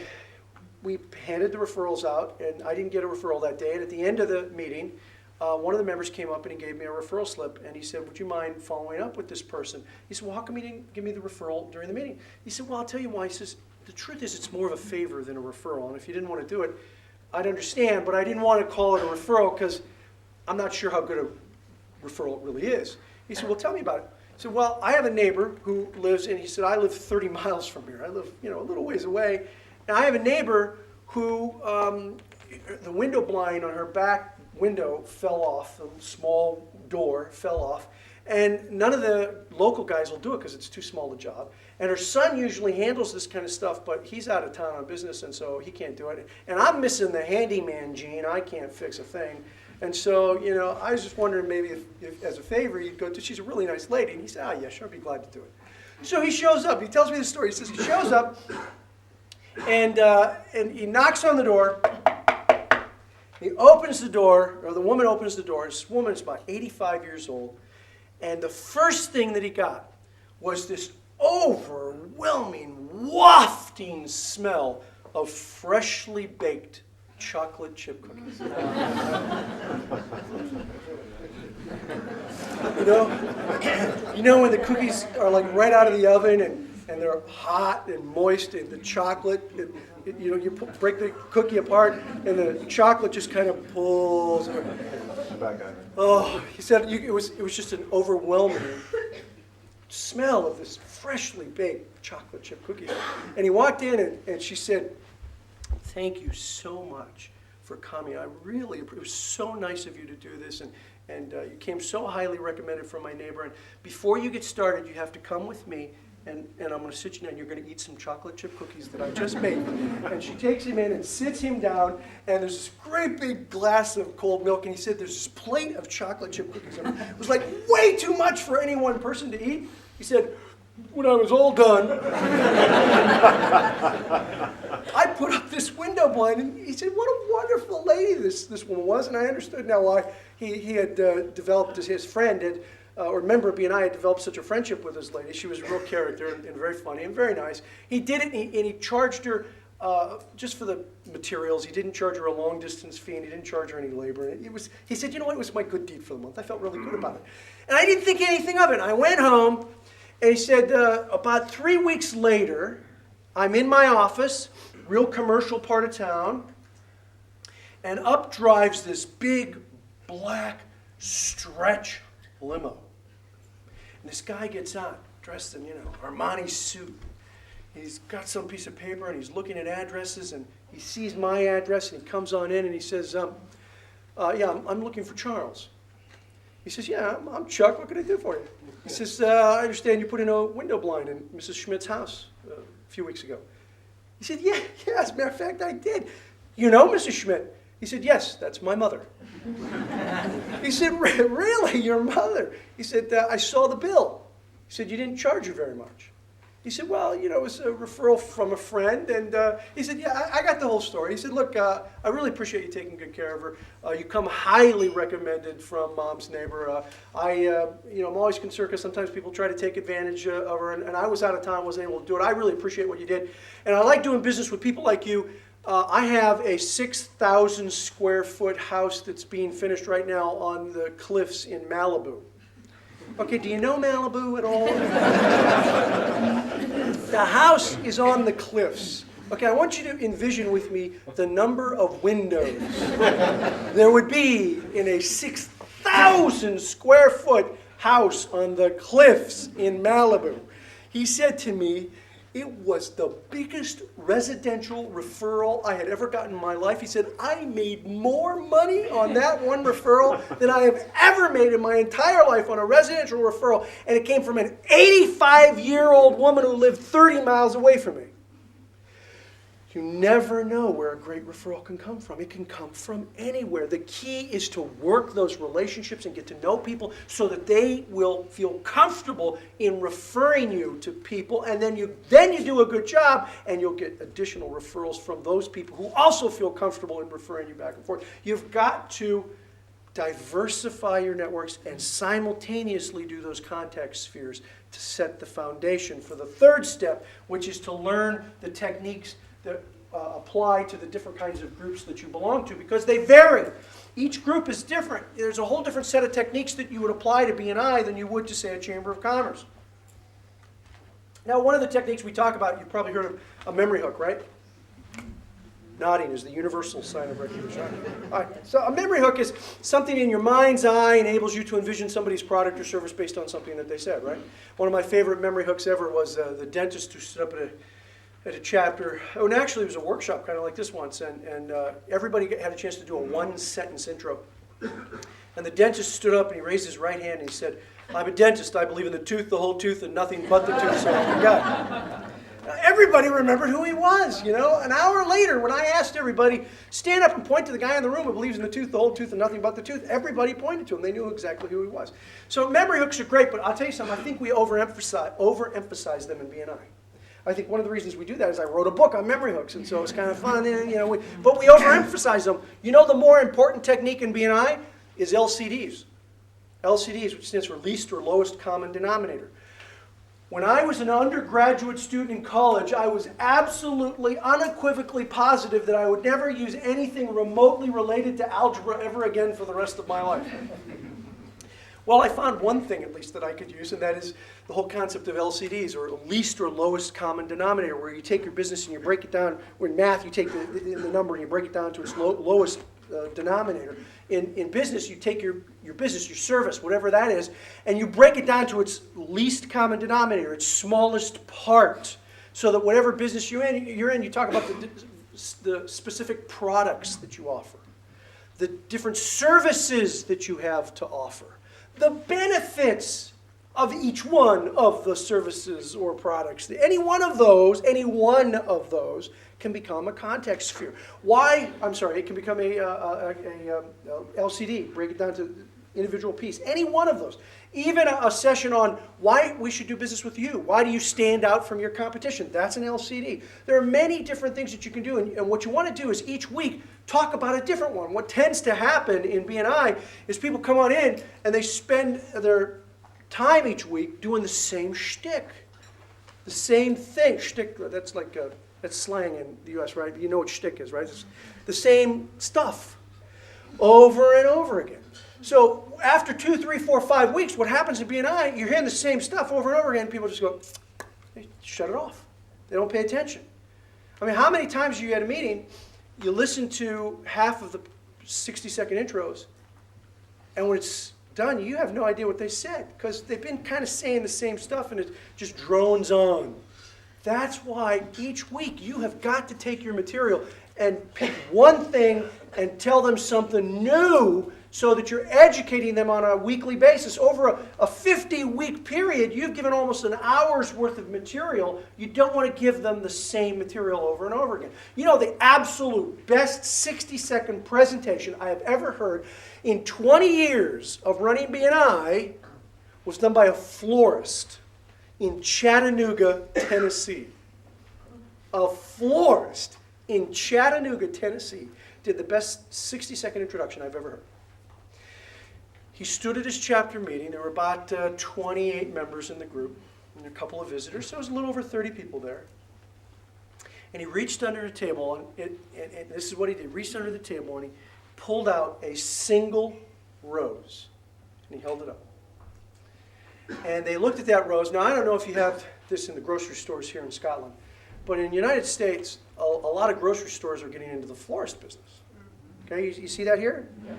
we handed the referrals out, and I didn't get a referral that day, and at the end of the meeting, one of the members came up and he gave me a referral slip, and he said, would you mind following up with this person? He said, well, how come you didn't give me the referral during the meeting? He said, well, I'll tell you why. He says, the truth is it's more of a favor than a referral, and if you didn't want to do it, I'd understand, but I didn't want to call it a referral because I'm not sure how good a referral it really is. He said, well, tell me about it. He said, well, I have a neighbor who lives, and he said, I live 30 miles from here. I live, a little ways away, and I have a neighbor who, the window blind on her back window fell off, the small door fell off, and none of the local guys will do it because it's too small a job. And her son usually handles this kind of stuff, but he's out of town on business, and so he can't do it. And I'm missing the handyman gene. I can't fix a thing. And so, I was just wondering maybe if as a favor, you'd go to, she's a really nice lady. And he said, yeah, sure, I'd be glad to do it. So he shows up. He tells me the story. He says he shows up, and he knocks on the door. He opens the door, or the woman opens the door. This woman's about 85 years old. And the first thing that he got was this overwhelming, wafting smell of freshly baked chocolate chip cookies. When the cookies are like right out of the oven and they're hot and moist, and the chocolate, you break the cookie apart and the chocolate just kind of pulls. Oh, he said it was just an overwhelming smell of this freshly baked chocolate chip cookies. And he walked in and she said, "Thank you so much for coming. It was so nice of you to do this, and you came so highly recommended from my neighbor. And before you get started, you have to come with me, and I'm going to sit you down. You're going to eat some chocolate chip cookies that I just made." And she takes him in and sits him down, and there's this great big glass of cold milk, and he said there's this plate of chocolate chip cookies. And it was like way too much for any one person to eat. He said, "When I was all done, I put up this window blind," and he said, "What a wonderful lady this woman was." And I understood now why he had developed, his friend had, or member of BNI had developed such a friendship with this lady. She was a real character and very funny and very nice. He did it, and he charged her just for the materials. He didn't charge her a long distance fee, and he didn't charge her any labor. And he said, "You know what, it was my good deed for the month. I felt really good about it." And I didn't think anything of it. I went home, and he said, about 3 weeks later, I'm in my office, real commercial part of town, and up drives this big black stretch limo. And this guy gets out, dressed in, Armani suit. He's got some piece of paper, and he's looking at addresses, and he sees my address, and he comes on in, and he says, I'm looking for Charles. He says, "Yeah, I'm Chuck. What can I do for you?" He says, "I understand you put in a window blind in Mrs. Schmidt's house a few weeks ago." He said, "Yeah, as a matter of fact, I did. You know Mrs. Schmidt?" He said, "Yes, that's my mother." He said, "Really, your mother?" He said, "I saw the bill." He said, "You didn't charge her very much." He said, "Well, it was a referral from a friend." And he said, "Yeah, I got the whole story." He said, "Look, I really appreciate you taking good care of her. You come highly recommended from Mom's neighbor. I'm always concerned because sometimes people try to take advantage of her, and I was out of town, wasn't able to do it. I really appreciate what you did. And I like doing business with people like you. I have a 6,000 square foot house that's being finished right now on the cliffs in Malibu." Okay, do you know Malibu at all? The house is on the cliffs. Okay, I want you to envision with me the number of windows there would be in a 6,000 square foot house on the cliffs in Malibu. He said to me, it was the biggest residential referral I had ever gotten in my life. He said, "I made more money on that one referral than I have ever made in my entire life on a residential referral, and it came from an 85-year-old woman who lived 30 miles away from me." You never know where a great referral can come from. It can come from anywhere. The key is to work those relationships and get to know people so that they will feel comfortable in referring you to people, and then you do a good job, and you'll get additional referrals from those people who also feel comfortable in referring you back and forth. You've got to diversify your networks and simultaneously do those contact spheres to set the foundation for the third step, which is to learn the techniques that apply to the different kinds of groups that you belong to, because they vary. Each group is different. There's a whole different set of techniques that you would apply to BNI than you would to, say, a Chamber of Commerce. Now, one of the techniques we talk about, you've probably heard of a memory hook, right? Nodding is the universal sign of recognition. All right, so a memory hook is something in your mind's eye enables you to envision somebody's product or service based on something that they said, right? One of my favorite memory hooks ever was the dentist who stood up at a chapter, and actually it was a workshop kind of like this once, and everybody had a chance to do a one-sentence intro. And the dentist stood up and he raised his right hand and he said, "I'm a dentist. I believe in the tooth, the whole tooth, and nothing but the tooth, so help me God." Everybody remembered who he was, An hour later, when I asked everybody, stand up and point to the guy in the room who believes in the tooth, the whole tooth, and nothing but the tooth, everybody pointed to him. They knew exactly who he was. So memory hooks are great, but I'll tell you something. I think we overemphasize them in BNI. I think one of the reasons we do that is I wrote a book on memory hooks, and so it's kind of fun, but we overemphasize them. The more important technique in BNI is LCDs. LCDs, which stands for least or lowest common denominator. When I was an undergraduate student in college, I was absolutely, unequivocally positive that I would never use anything remotely related to algebra ever again for the rest of my life. Well, I found one thing, at least, that I could use, and that is the whole concept of LCDs, or least or lowest common denominator, where you take your business and you break it down, or in math, you take the number and you break it down to its lowest denominator. In business, you take your business, your service, whatever that is, and you break it down to its least common denominator, its smallest part, so that whatever business you're in, you talk about the specific products that you offer, the different services that you have to offer, the benefits of each one of the services or products. Any one of those can become a context sphere. It can become a LCD, break it down to individual piece. Any one of those. Even a session on why we should do business with you. Why do you stand out from your competition? That's an LCD. There are many different things that you can do, and what you want to do is each week talk about a different one. What tends to happen in BNI is people come on in and they spend their time each week doing the same shtick. The same thing. Shtick, that's like that's slang in the U.S., right? You know what shtick is, right? It's the same stuff over and over again. So after 2, 3, 4, 5 weeks, what happens in BNI, you're hearing the same stuff over and over again. People just go, they shut it off. They don't pay attention. I mean, how many times you at a meeting, you listen to half of the 60-second intros, and when it's done, you have no idea what they said because they've been kind of saying the same stuff and it just drones on. That's why each week you have got to take your material and pick one thing and tell them something new so that you're educating them on a weekly basis. Over a 50-week period, you've given almost an hour's worth of material. You don't want to give them the same material over and over again. You know, the absolute best 60-second presentation I have ever heard in 20 years of running BNI was done by a florist in Chattanooga, Tennessee. A florist in Chattanooga, Tennessee did the best 60-second introduction I've ever heard. He stood at his chapter meeting. There were about 28 members in the group and a couple of visitors, so it was a little over 30 people there. And he reached under the table, and this is what he did. He reached under the table and he pulled out a single rose, and he held it up. And they looked at that rose. Now, I don't know if you have this in the grocery stores here in Scotland, but in the United States, a lot of grocery stores are getting into the florist business. Okay, you see that here? Yeah.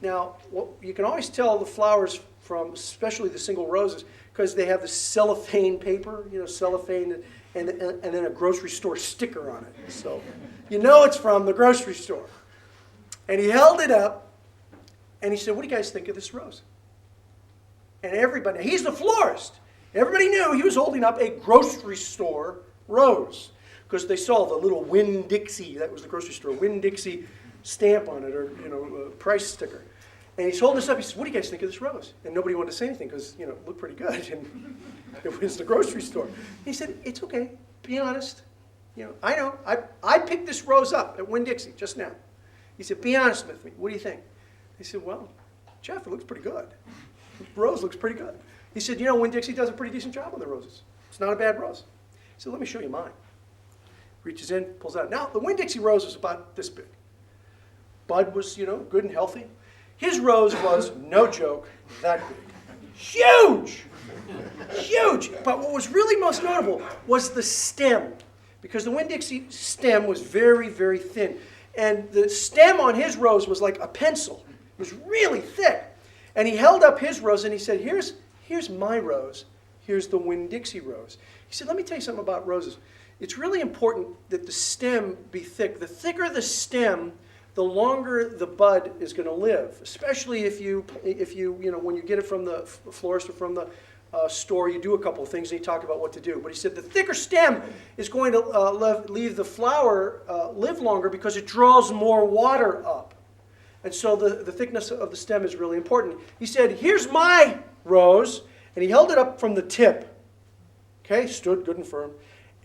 Now, you can always tell the flowers from, especially the single roses, because they have the cellophane paper, cellophane, and then a grocery store sticker on it. So you know it's from the grocery store. And he held it up, and he said, "What do you guys think of this rose?" And everybody, he's the florist. Everybody knew he was holding up a grocery store rose because they saw the little Winn-Dixie, that was the grocery store, Winn-Dixie stamp on it, or price sticker. And he's holding this up. He says, "What do you guys think of this rose?" And nobody wanted to say anything because it looked pretty good, and it was the grocery store. He said, "It's okay. Be honest. I know. I picked this rose up at Winn-Dixie just now." He said, "Be honest with me. What do you think?" He said, "Well, Jeff, it looks pretty good. The rose looks pretty good." He said, Winn-Dixie does a pretty decent job with the roses. It's not a bad rose." He said, "Let me show you mine." Reaches in, pulls out. Now, the Winn-Dixie rose was about this big. Bud was, good and healthy. His rose was, no joke, that big. Huge! Huge! But what was really most notable was the stem, because the Winn-Dixie stem was very, very thin. And the stem on his rose was like a pencil. It was really thick. And he held up his rose and he said, here's my rose. Here's the Winn-Dixie rose. He said, "Let me tell you something about roses. It's really important that the stem be thick. The thicker the stem, the longer the bud is going to live. Especially if you when you get it from the florist or from the store, you do a couple of things and you talk about what to do. But he said the thicker stem is going to leave the flower live longer because it draws more water up. And so the thickness of the stem is really important." He said, "Here's my rose." And he held it up from the tip. Okay, stood good and firm.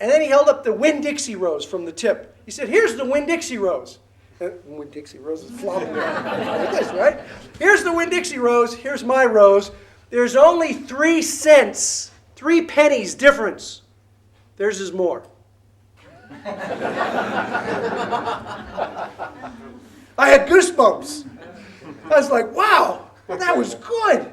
And then he held up the Winn-Dixie rose from the tip. He said, "Here's the Winn-Dixie rose." Winn-Dixie rose is flopping around like this, right? "Here's the Winn-Dixie rose. Here's my rose. There's only 3 cents, 3 pennies difference. Theirs is more." I had goosebumps. I was like, wow, that was good.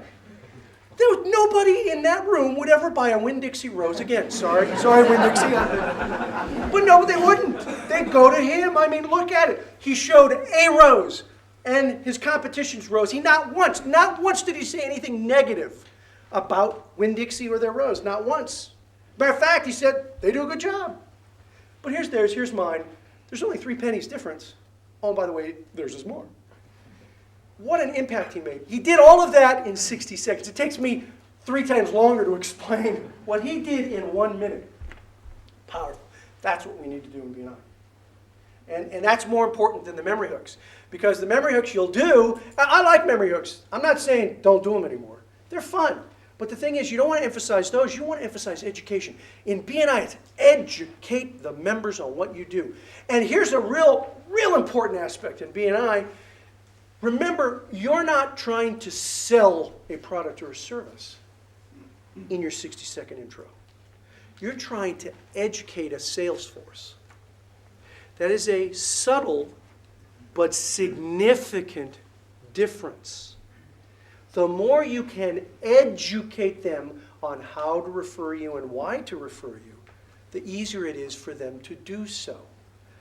There was nobody in that room would ever buy a Winn-Dixie rose again. Sorry, Winn-Dixie. But no, they wouldn't. They'd go to him. I mean, look at it. He showed a rose, and his competitions rose. He not once did he say anything negative about Winn-Dixie or their rose, not once. Matter of fact, he said, they do a good job. But here's theirs, here's mine. There's only 3 pennies difference. Oh, by the way, theirs is more. What an impact he made. He did all of that in 60 seconds. It takes me 3 times longer to explain what he did in 1 minute. Powerful. That's what we need to do in BNI. And that's more important than the memory hooks. Because the memory hooks you'll do, I like memory hooks. I'm not saying don't do them anymore. They're fun. But the thing is, you don't want to emphasize those. You want to emphasize education. In BNI, it's educate the members on what you do. And here's a real important aspect in BNI. Remember, you're not trying to sell a product or a service in your 60-second intro. You're trying to educate a sales force. That is a subtle but significant difference. The more you can educate them on how to refer you and why to refer you, the easier it is for them to do so.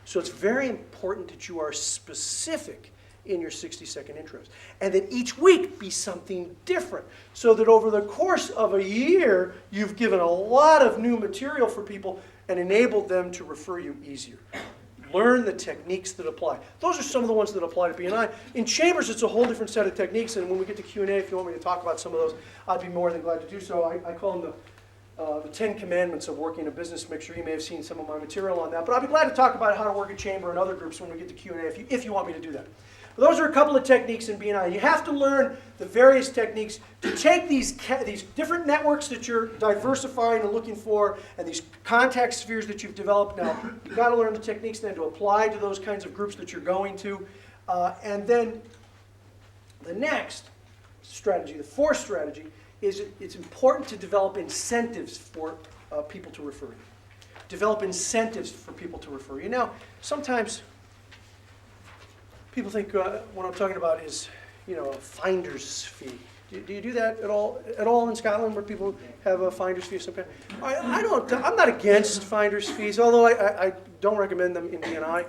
So it's very important that you are specific in your 60-second intros. And that each week be something different. So that over the course of a year, you've given a lot of new material for people and enabled them to refer you easier. Learn the techniques that apply. Those are some of the ones that apply to BNI. In Chambers, it's a whole different set of techniques, and when we get to Q&A, if you want me to talk about some of those, I'd be more than glad to do so. I call them the 10 Commandments of working a business mixture. You may have seen some of my material on that, but I'd be glad to talk about how to work a chamber and other groups when we get to Q&A if you want me to do that. But those are a couple of techniques in BNI. You have to learn the various techniques to take these different networks that you're diversifying and looking for, and these contact spheres that you've developed now. You've got to learn the techniques then to apply to those kinds of groups that you're going to. And then the next strategy, the fourth strategy, is it's important to develop incentives for people to refer you. Develop incentives for people to refer you. Now, sometimes people think what I'm talking about is, a finder's fee. Do you do that at all in Scotland, where people have a finder's fee of some kind? I'm not against finder's fees, although I don't recommend them in BNI.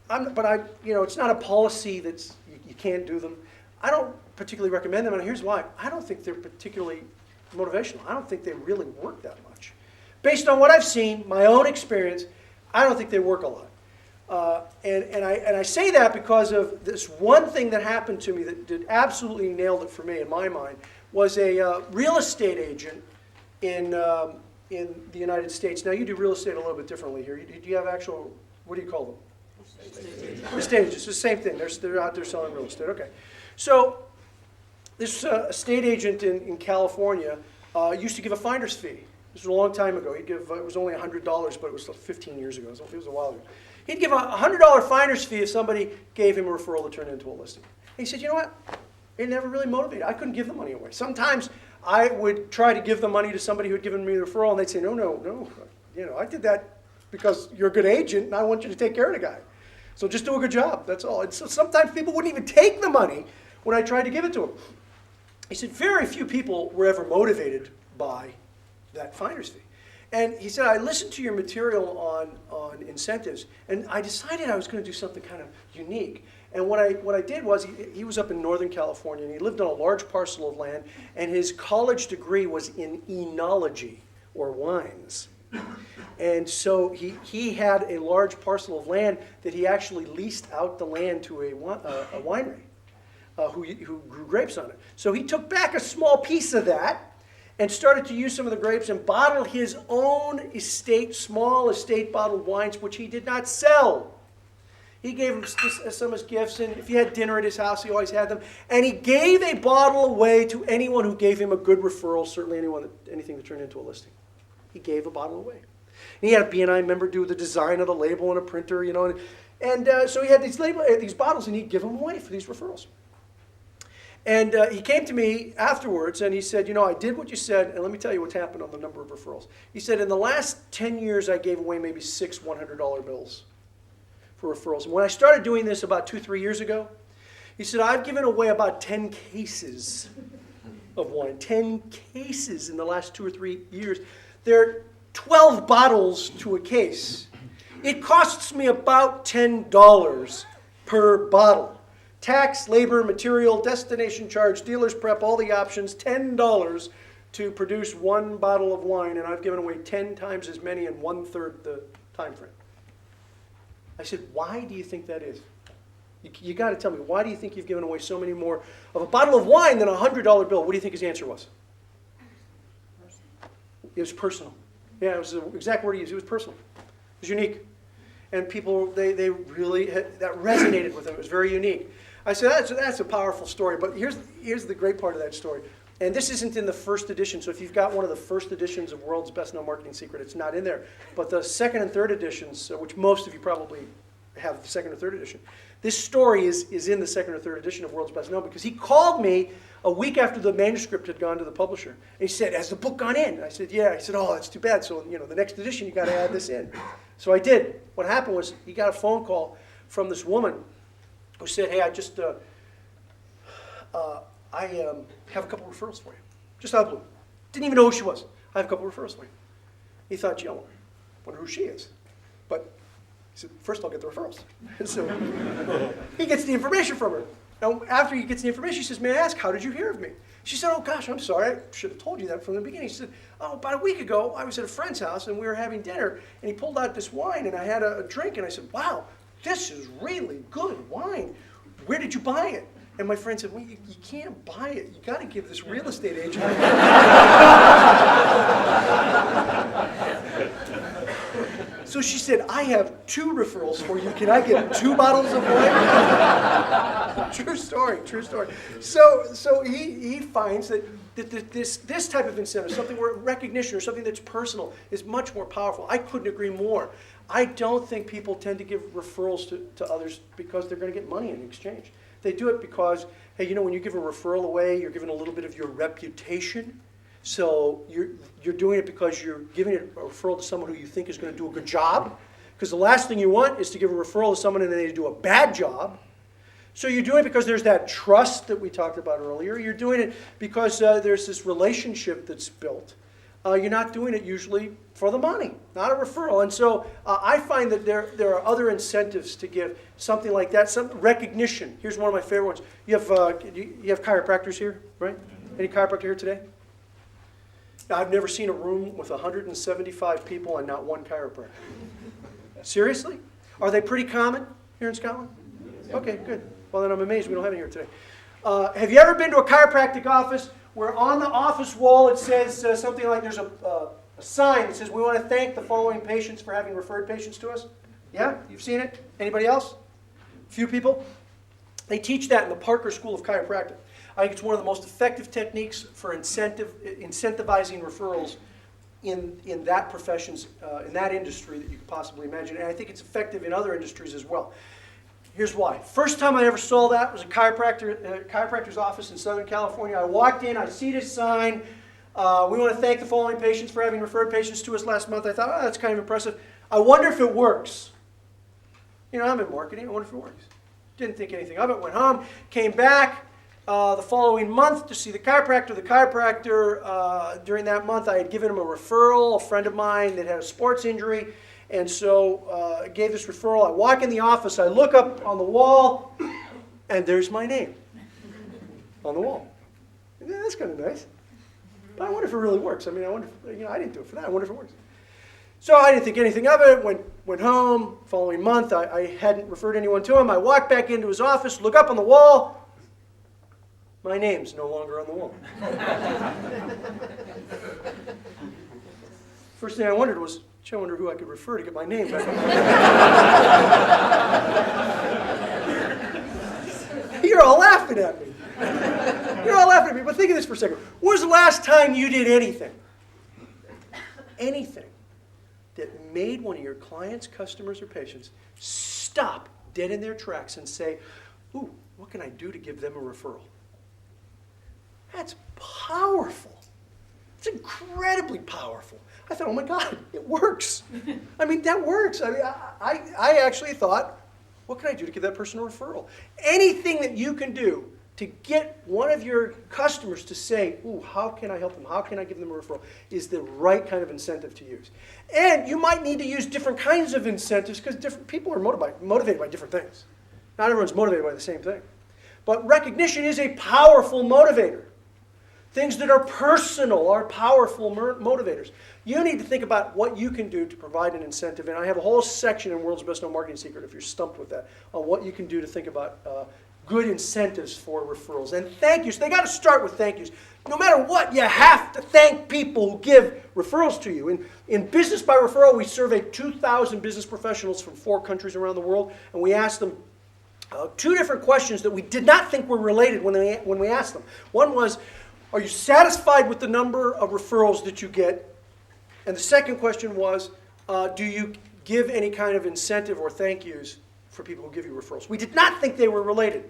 It's not a policy that's you can't do them. I don't particularly recommend them, and here's why. I don't think they're particularly motivational. I don't think they really work that much. Based on what I've seen, my own experience, I don't think they work a lot. And I say that because of this one thing that happened to me that absolutely nailed it for me in my mind, was a real estate agent in the United States. Now, you do real estate a little bit differently here. Do you have actual, what do you call them? Estate agents. It's the same thing. They're out there selling real estate. Okay. So this estate agent in California used to give a finder's fee. This was a long time ago. He'd give, it was only $100, but it was 15 years ago. It was a while ago. He'd give a $100 finder's fee if somebody gave him a referral to turn it into a listing. And he said, you know what? It never really motivated. I couldn't give the money away. Sometimes I would try to give the money to somebody who had given me the referral, and they'd say, no. I did that because you're a good agent, and I want you to take care of the guy. So just do a good job. That's all. And so sometimes people wouldn't even take the money when I tried to give it to them. He said very few people were ever motivated by that finder's fee. And he said, I listened to your material on incentives, and I decided I was going to do something kind of unique. And what I did was, he was up in Northern California, and he lived on a large parcel of land, and his college degree was in enology, or wines. And so he had a large parcel of land that he actually leased out the land to a winery who grew grapes on it. So he took back a small piece of that and started to use some of the grapes and bottled his own small estate bottled wines, which he did not sell. He gave them some as gifts, and if he had dinner at his house, he always had them. And he gave a bottle away to anyone who gave him a good referral, certainly anything that turned into a listing. He gave a bottle away. And he had a BNI member do the design of the label and a printer, and so he had these bottles, and he'd give them away for these referrals. And he came to me afterwards, and he said, I did what you said, and let me tell you what's happened on the number of referrals. He said, in the last 10 years, I gave away maybe 6 $100 bills for referrals. And when I started doing this about 2-3 years ago, he said, I've given away about 10 cases of wine. 10 cases in the last 2 or 3 years. There are 12 bottles to a case. It costs me about $10 per bottle Tax, labor, material, destination charge, dealer's prep, all the options, $10 to produce one bottle of wine, and I've given away 10 times as many in 1/3 the time frame. I said, why do you think that is? You got to tell me, why do you think you've given away so many more of a bottle of wine than a $100 bill? What do you think his answer was? It was personal. Yeah, it was the exact word he used. It was personal. It was unique. And people, they really, that resonated with them. It was very unique. I said, that's a powerful story, but here's the great part of that story. And this isn't in the first edition, so if you've got one of the first editions of World's Best Known Marketing Secret, it's not in there. But the second and third editions, which most of you probably have the second or third edition, this story is in the second or third edition of World's Best Known, because he called me a week after the manuscript had gone to the publisher. And he said, has the book gone in? And I said, yeah. He said, oh, that's too bad. So, the next edition, you got to add this in. So I did. What happened was he got a phone call from this woman who said, hey, I just, I have a couple referrals for you. Just out of the blue. Didn't even know who she was. I have a couple referrals for you. He thought, wonder who she is. But he said, first I'll get the referrals. And so he gets the information from her. Now, after he gets the information, he says, may I ask, how did you hear of me? She said, oh, gosh, I'm sorry. I should have told you that from the beginning. She said, oh, about a week ago, I was at a friend's house, and we were having dinner, and he pulled out this wine, and I had a drink, and I said, wow, this is really good wine. Where did you buy it? And my friend said, well, you can't buy it. You got to give this real estate agent. So she said, I have 2 referrals for you. Can I get 2 bottles of wine? True story, true story. So he finds that this type of incentive, something where recognition or something that's personal, is much more powerful. I couldn't agree more. I don't think people tend to give referrals to others because they're going to get money in exchange. They do it because, hey, when you give a referral away, you're giving a little bit of your reputation. So you're doing it because you're giving a referral to someone who you think is going to do a good job. Because the last thing you want is to give a referral to someone and they do a bad job. So you're doing it because there's that trust that we talked about earlier. You're doing it because there's this relationship that's built. You're not doing it usually for the money, not a referral. And so I find that there are other incentives to give something like that, some recognition. Here's one of my favorite ones. You have chiropractors here, right? Any chiropractor here today? Now, I've never seen a room with 175 people and not one chiropractor. Seriously? Are they pretty common here in Scotland? Okay, good. Well, then I'm amazed we don't have any here today. Have you ever been to a chiropractic office where on the office wall it says something like there's a sign that says, we want to thank the following patients for having referred patients to us? Yeah? You've seen it? Anybody else? A few people? They teach that in the Parker School of Chiropractic. I think it's one of the most effective techniques for incentivizing referrals in that professions, in that industry that you could possibly imagine. And I think it's effective in other industries as well. Here's why. First time I ever saw that was a chiropractor's office in Southern California. I walked in, I see this sign. We want to thank the following patients for having referred patients to us last month. I thought, oh, that's kind of impressive. I wonder if it works. I'm in marketing. I wonder if it works. Didn't think anything of it. Went home, came back the following month to see the chiropractor. The chiropractor, during that month, I had given him a referral, a friend of mine that had a sports injury. And so I gave this referral. I walk in the office, I look up on the wall, and there's my name on the wall. Yeah, that's kind of nice. But I wonder if it really works. I wonder if, I didn't do it for that. I wonder if it works. So I didn't think anything of it, went home. Following month, I hadn't referred anyone to him. I walked back into his office, look up on the wall. My name's no longer on the wall. First thing I wondered was, I wonder who I could refer to get my name back. You're all laughing at me. You're all laughing at me, but think of this for a second. When was the last time you did anything that made one of your clients, customers, or patients stop dead in their tracks and say, ooh, what can I do to give them a referral? That's powerful. It's incredibly powerful. I thought, oh my God, it works. That works. I actually thought, what can I do to give that person a referral? Anything that you can do to get one of your customers to say, ooh, how can I help them? How can I give them a referral? Is the right kind of incentive to use. And you might need to use different kinds of incentives because different people are motivated by different things. Not everyone's motivated by the same thing. But recognition is a powerful motivator. Things that are personal are powerful motivators. You need to think about what you can do to provide an incentive. And I have a whole section in World's Best Known Marketing Secret, if you're stumped with that, on what you can do to think about good incentives for referrals. And thank yous. They got to start with thank yous. No matter what, you have to thank people who give referrals to you. In Business by Referral, we surveyed 2,000 business professionals from 4 countries around the world, and we asked them 2 different questions that we did not think were related when we asked them. One was, are you satisfied with the number of referrals that you get? And the second question was, do you give any kind of incentive or thank yous for people who give you referrals? We did not think they were related.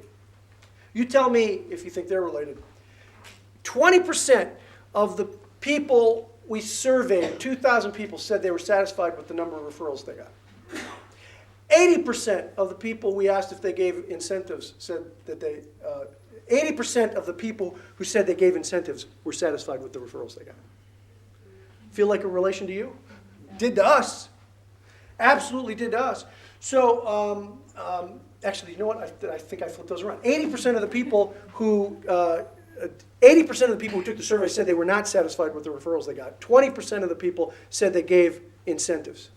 You tell me if you think they're related. 20% of the people we surveyed, 2,000 people, said they were satisfied with the number of referrals they got. 80% of the people we asked if they gave incentives said that 80% of the people who said they gave incentives were satisfied with the referrals they got. Feel like a relation to you? Did to us. Absolutely did to us. So, actually, you know what? I think I flipped those around. 80% of the people who 80% of the people who took the survey said they were not satisfied with the referrals they got. 20% of the people said they gave incentives.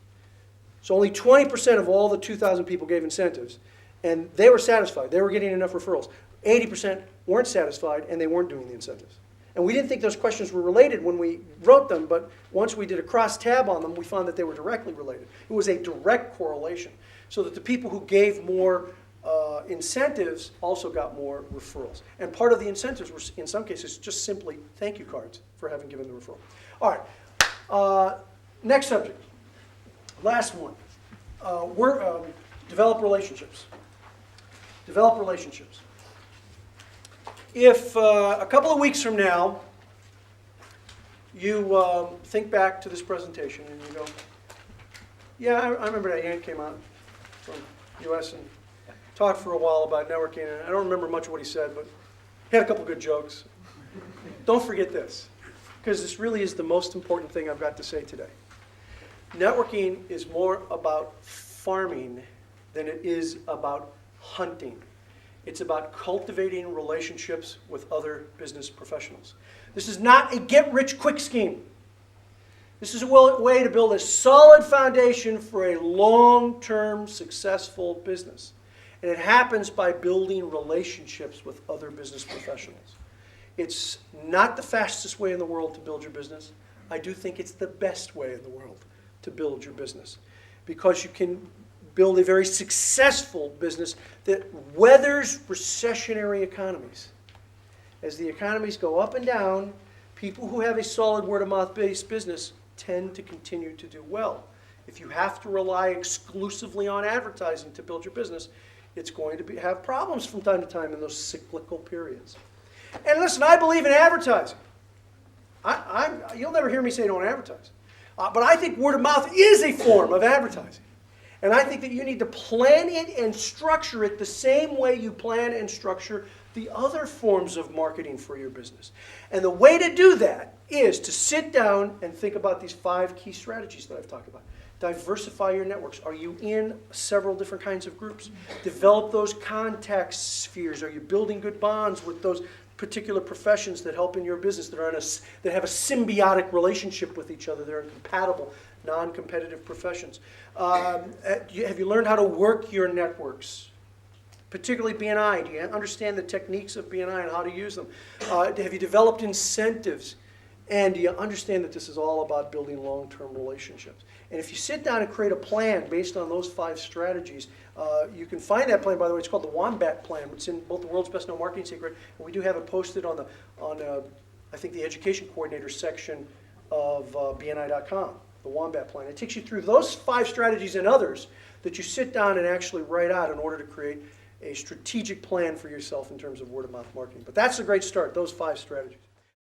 So only 20% of all the 2,000 people gave incentives, and they were satisfied. They were getting enough referrals. 80% weren't satisfied, and they weren't doing the incentives. And we didn't think those questions were related when we wrote them, but once we did a cross-tab on them, we found that they were directly related. It was a direct correlation, so that the people who gave more incentives also got more referrals. And part of the incentives were, in some cases, just simply thank you cards for having given the referral. All right, next subject. Last one. Develop relationships. Develop relationships. If a couple of weeks from now, you think back to this presentation and you go, yeah, I remember that Yank came out from U.S. and talked for a while about networking, and I don't remember much of what he said, but he had a couple good jokes. Don't forget this, because this really is the most important thing I've got to say today. Networking is more about farming than it is about hunting. It's about cultivating relationships with other business professionals. This is not a get-rich-quick scheme. This is a way to build a solid foundation for a long-term successful business. And it happens by building relationships with other business professionals. It's not the fastest way in the world to build your business. I do think it's the best way in the world to build your business, because you can build a very successful business that weathers recessionary economies. As the economies go up and down, people who have a solid word-of-mouth based business tend to continue to do well. If you have to rely exclusively on advertising to build your business, it's going to have problems from time to time in those cyclical periods. And listen, I believe in advertising. You'll never hear me say don't advertise. But I think word of mouth is a form of advertising. And I think that you need to plan it and structure it the same way you plan and structure the other forms of marketing for your business. And the way to do that is to sit down and think about these 5 key strategies that I've talked about. Diversify your networks. Are you in several different kinds of groups? Develop those contact spheres. Are you building good bonds with those particular professions that help in your business, that have a symbiotic relationship with each other? They're compatible, non-competitive professions. Have you learned how to work your networks? Particularly BNI. Do you understand the techniques of BNI and how to use them? Have you developed incentives? And do you understand that this is all about building long-term relationships? And if you sit down and create a plan based on those 5 strategies, you can find that plan, by the way, it's called the Wombat Plan. It's in both the World's Best Known Marketing Secret, and we do have it posted on I think, the Education Coordinator section of BNI.com, the Wombat Plan. It takes you through those 5 strategies and others that you sit down and actually write out in order to create a strategic plan for yourself in terms of word-of-mouth marketing. But that's a great start, those 5 strategies.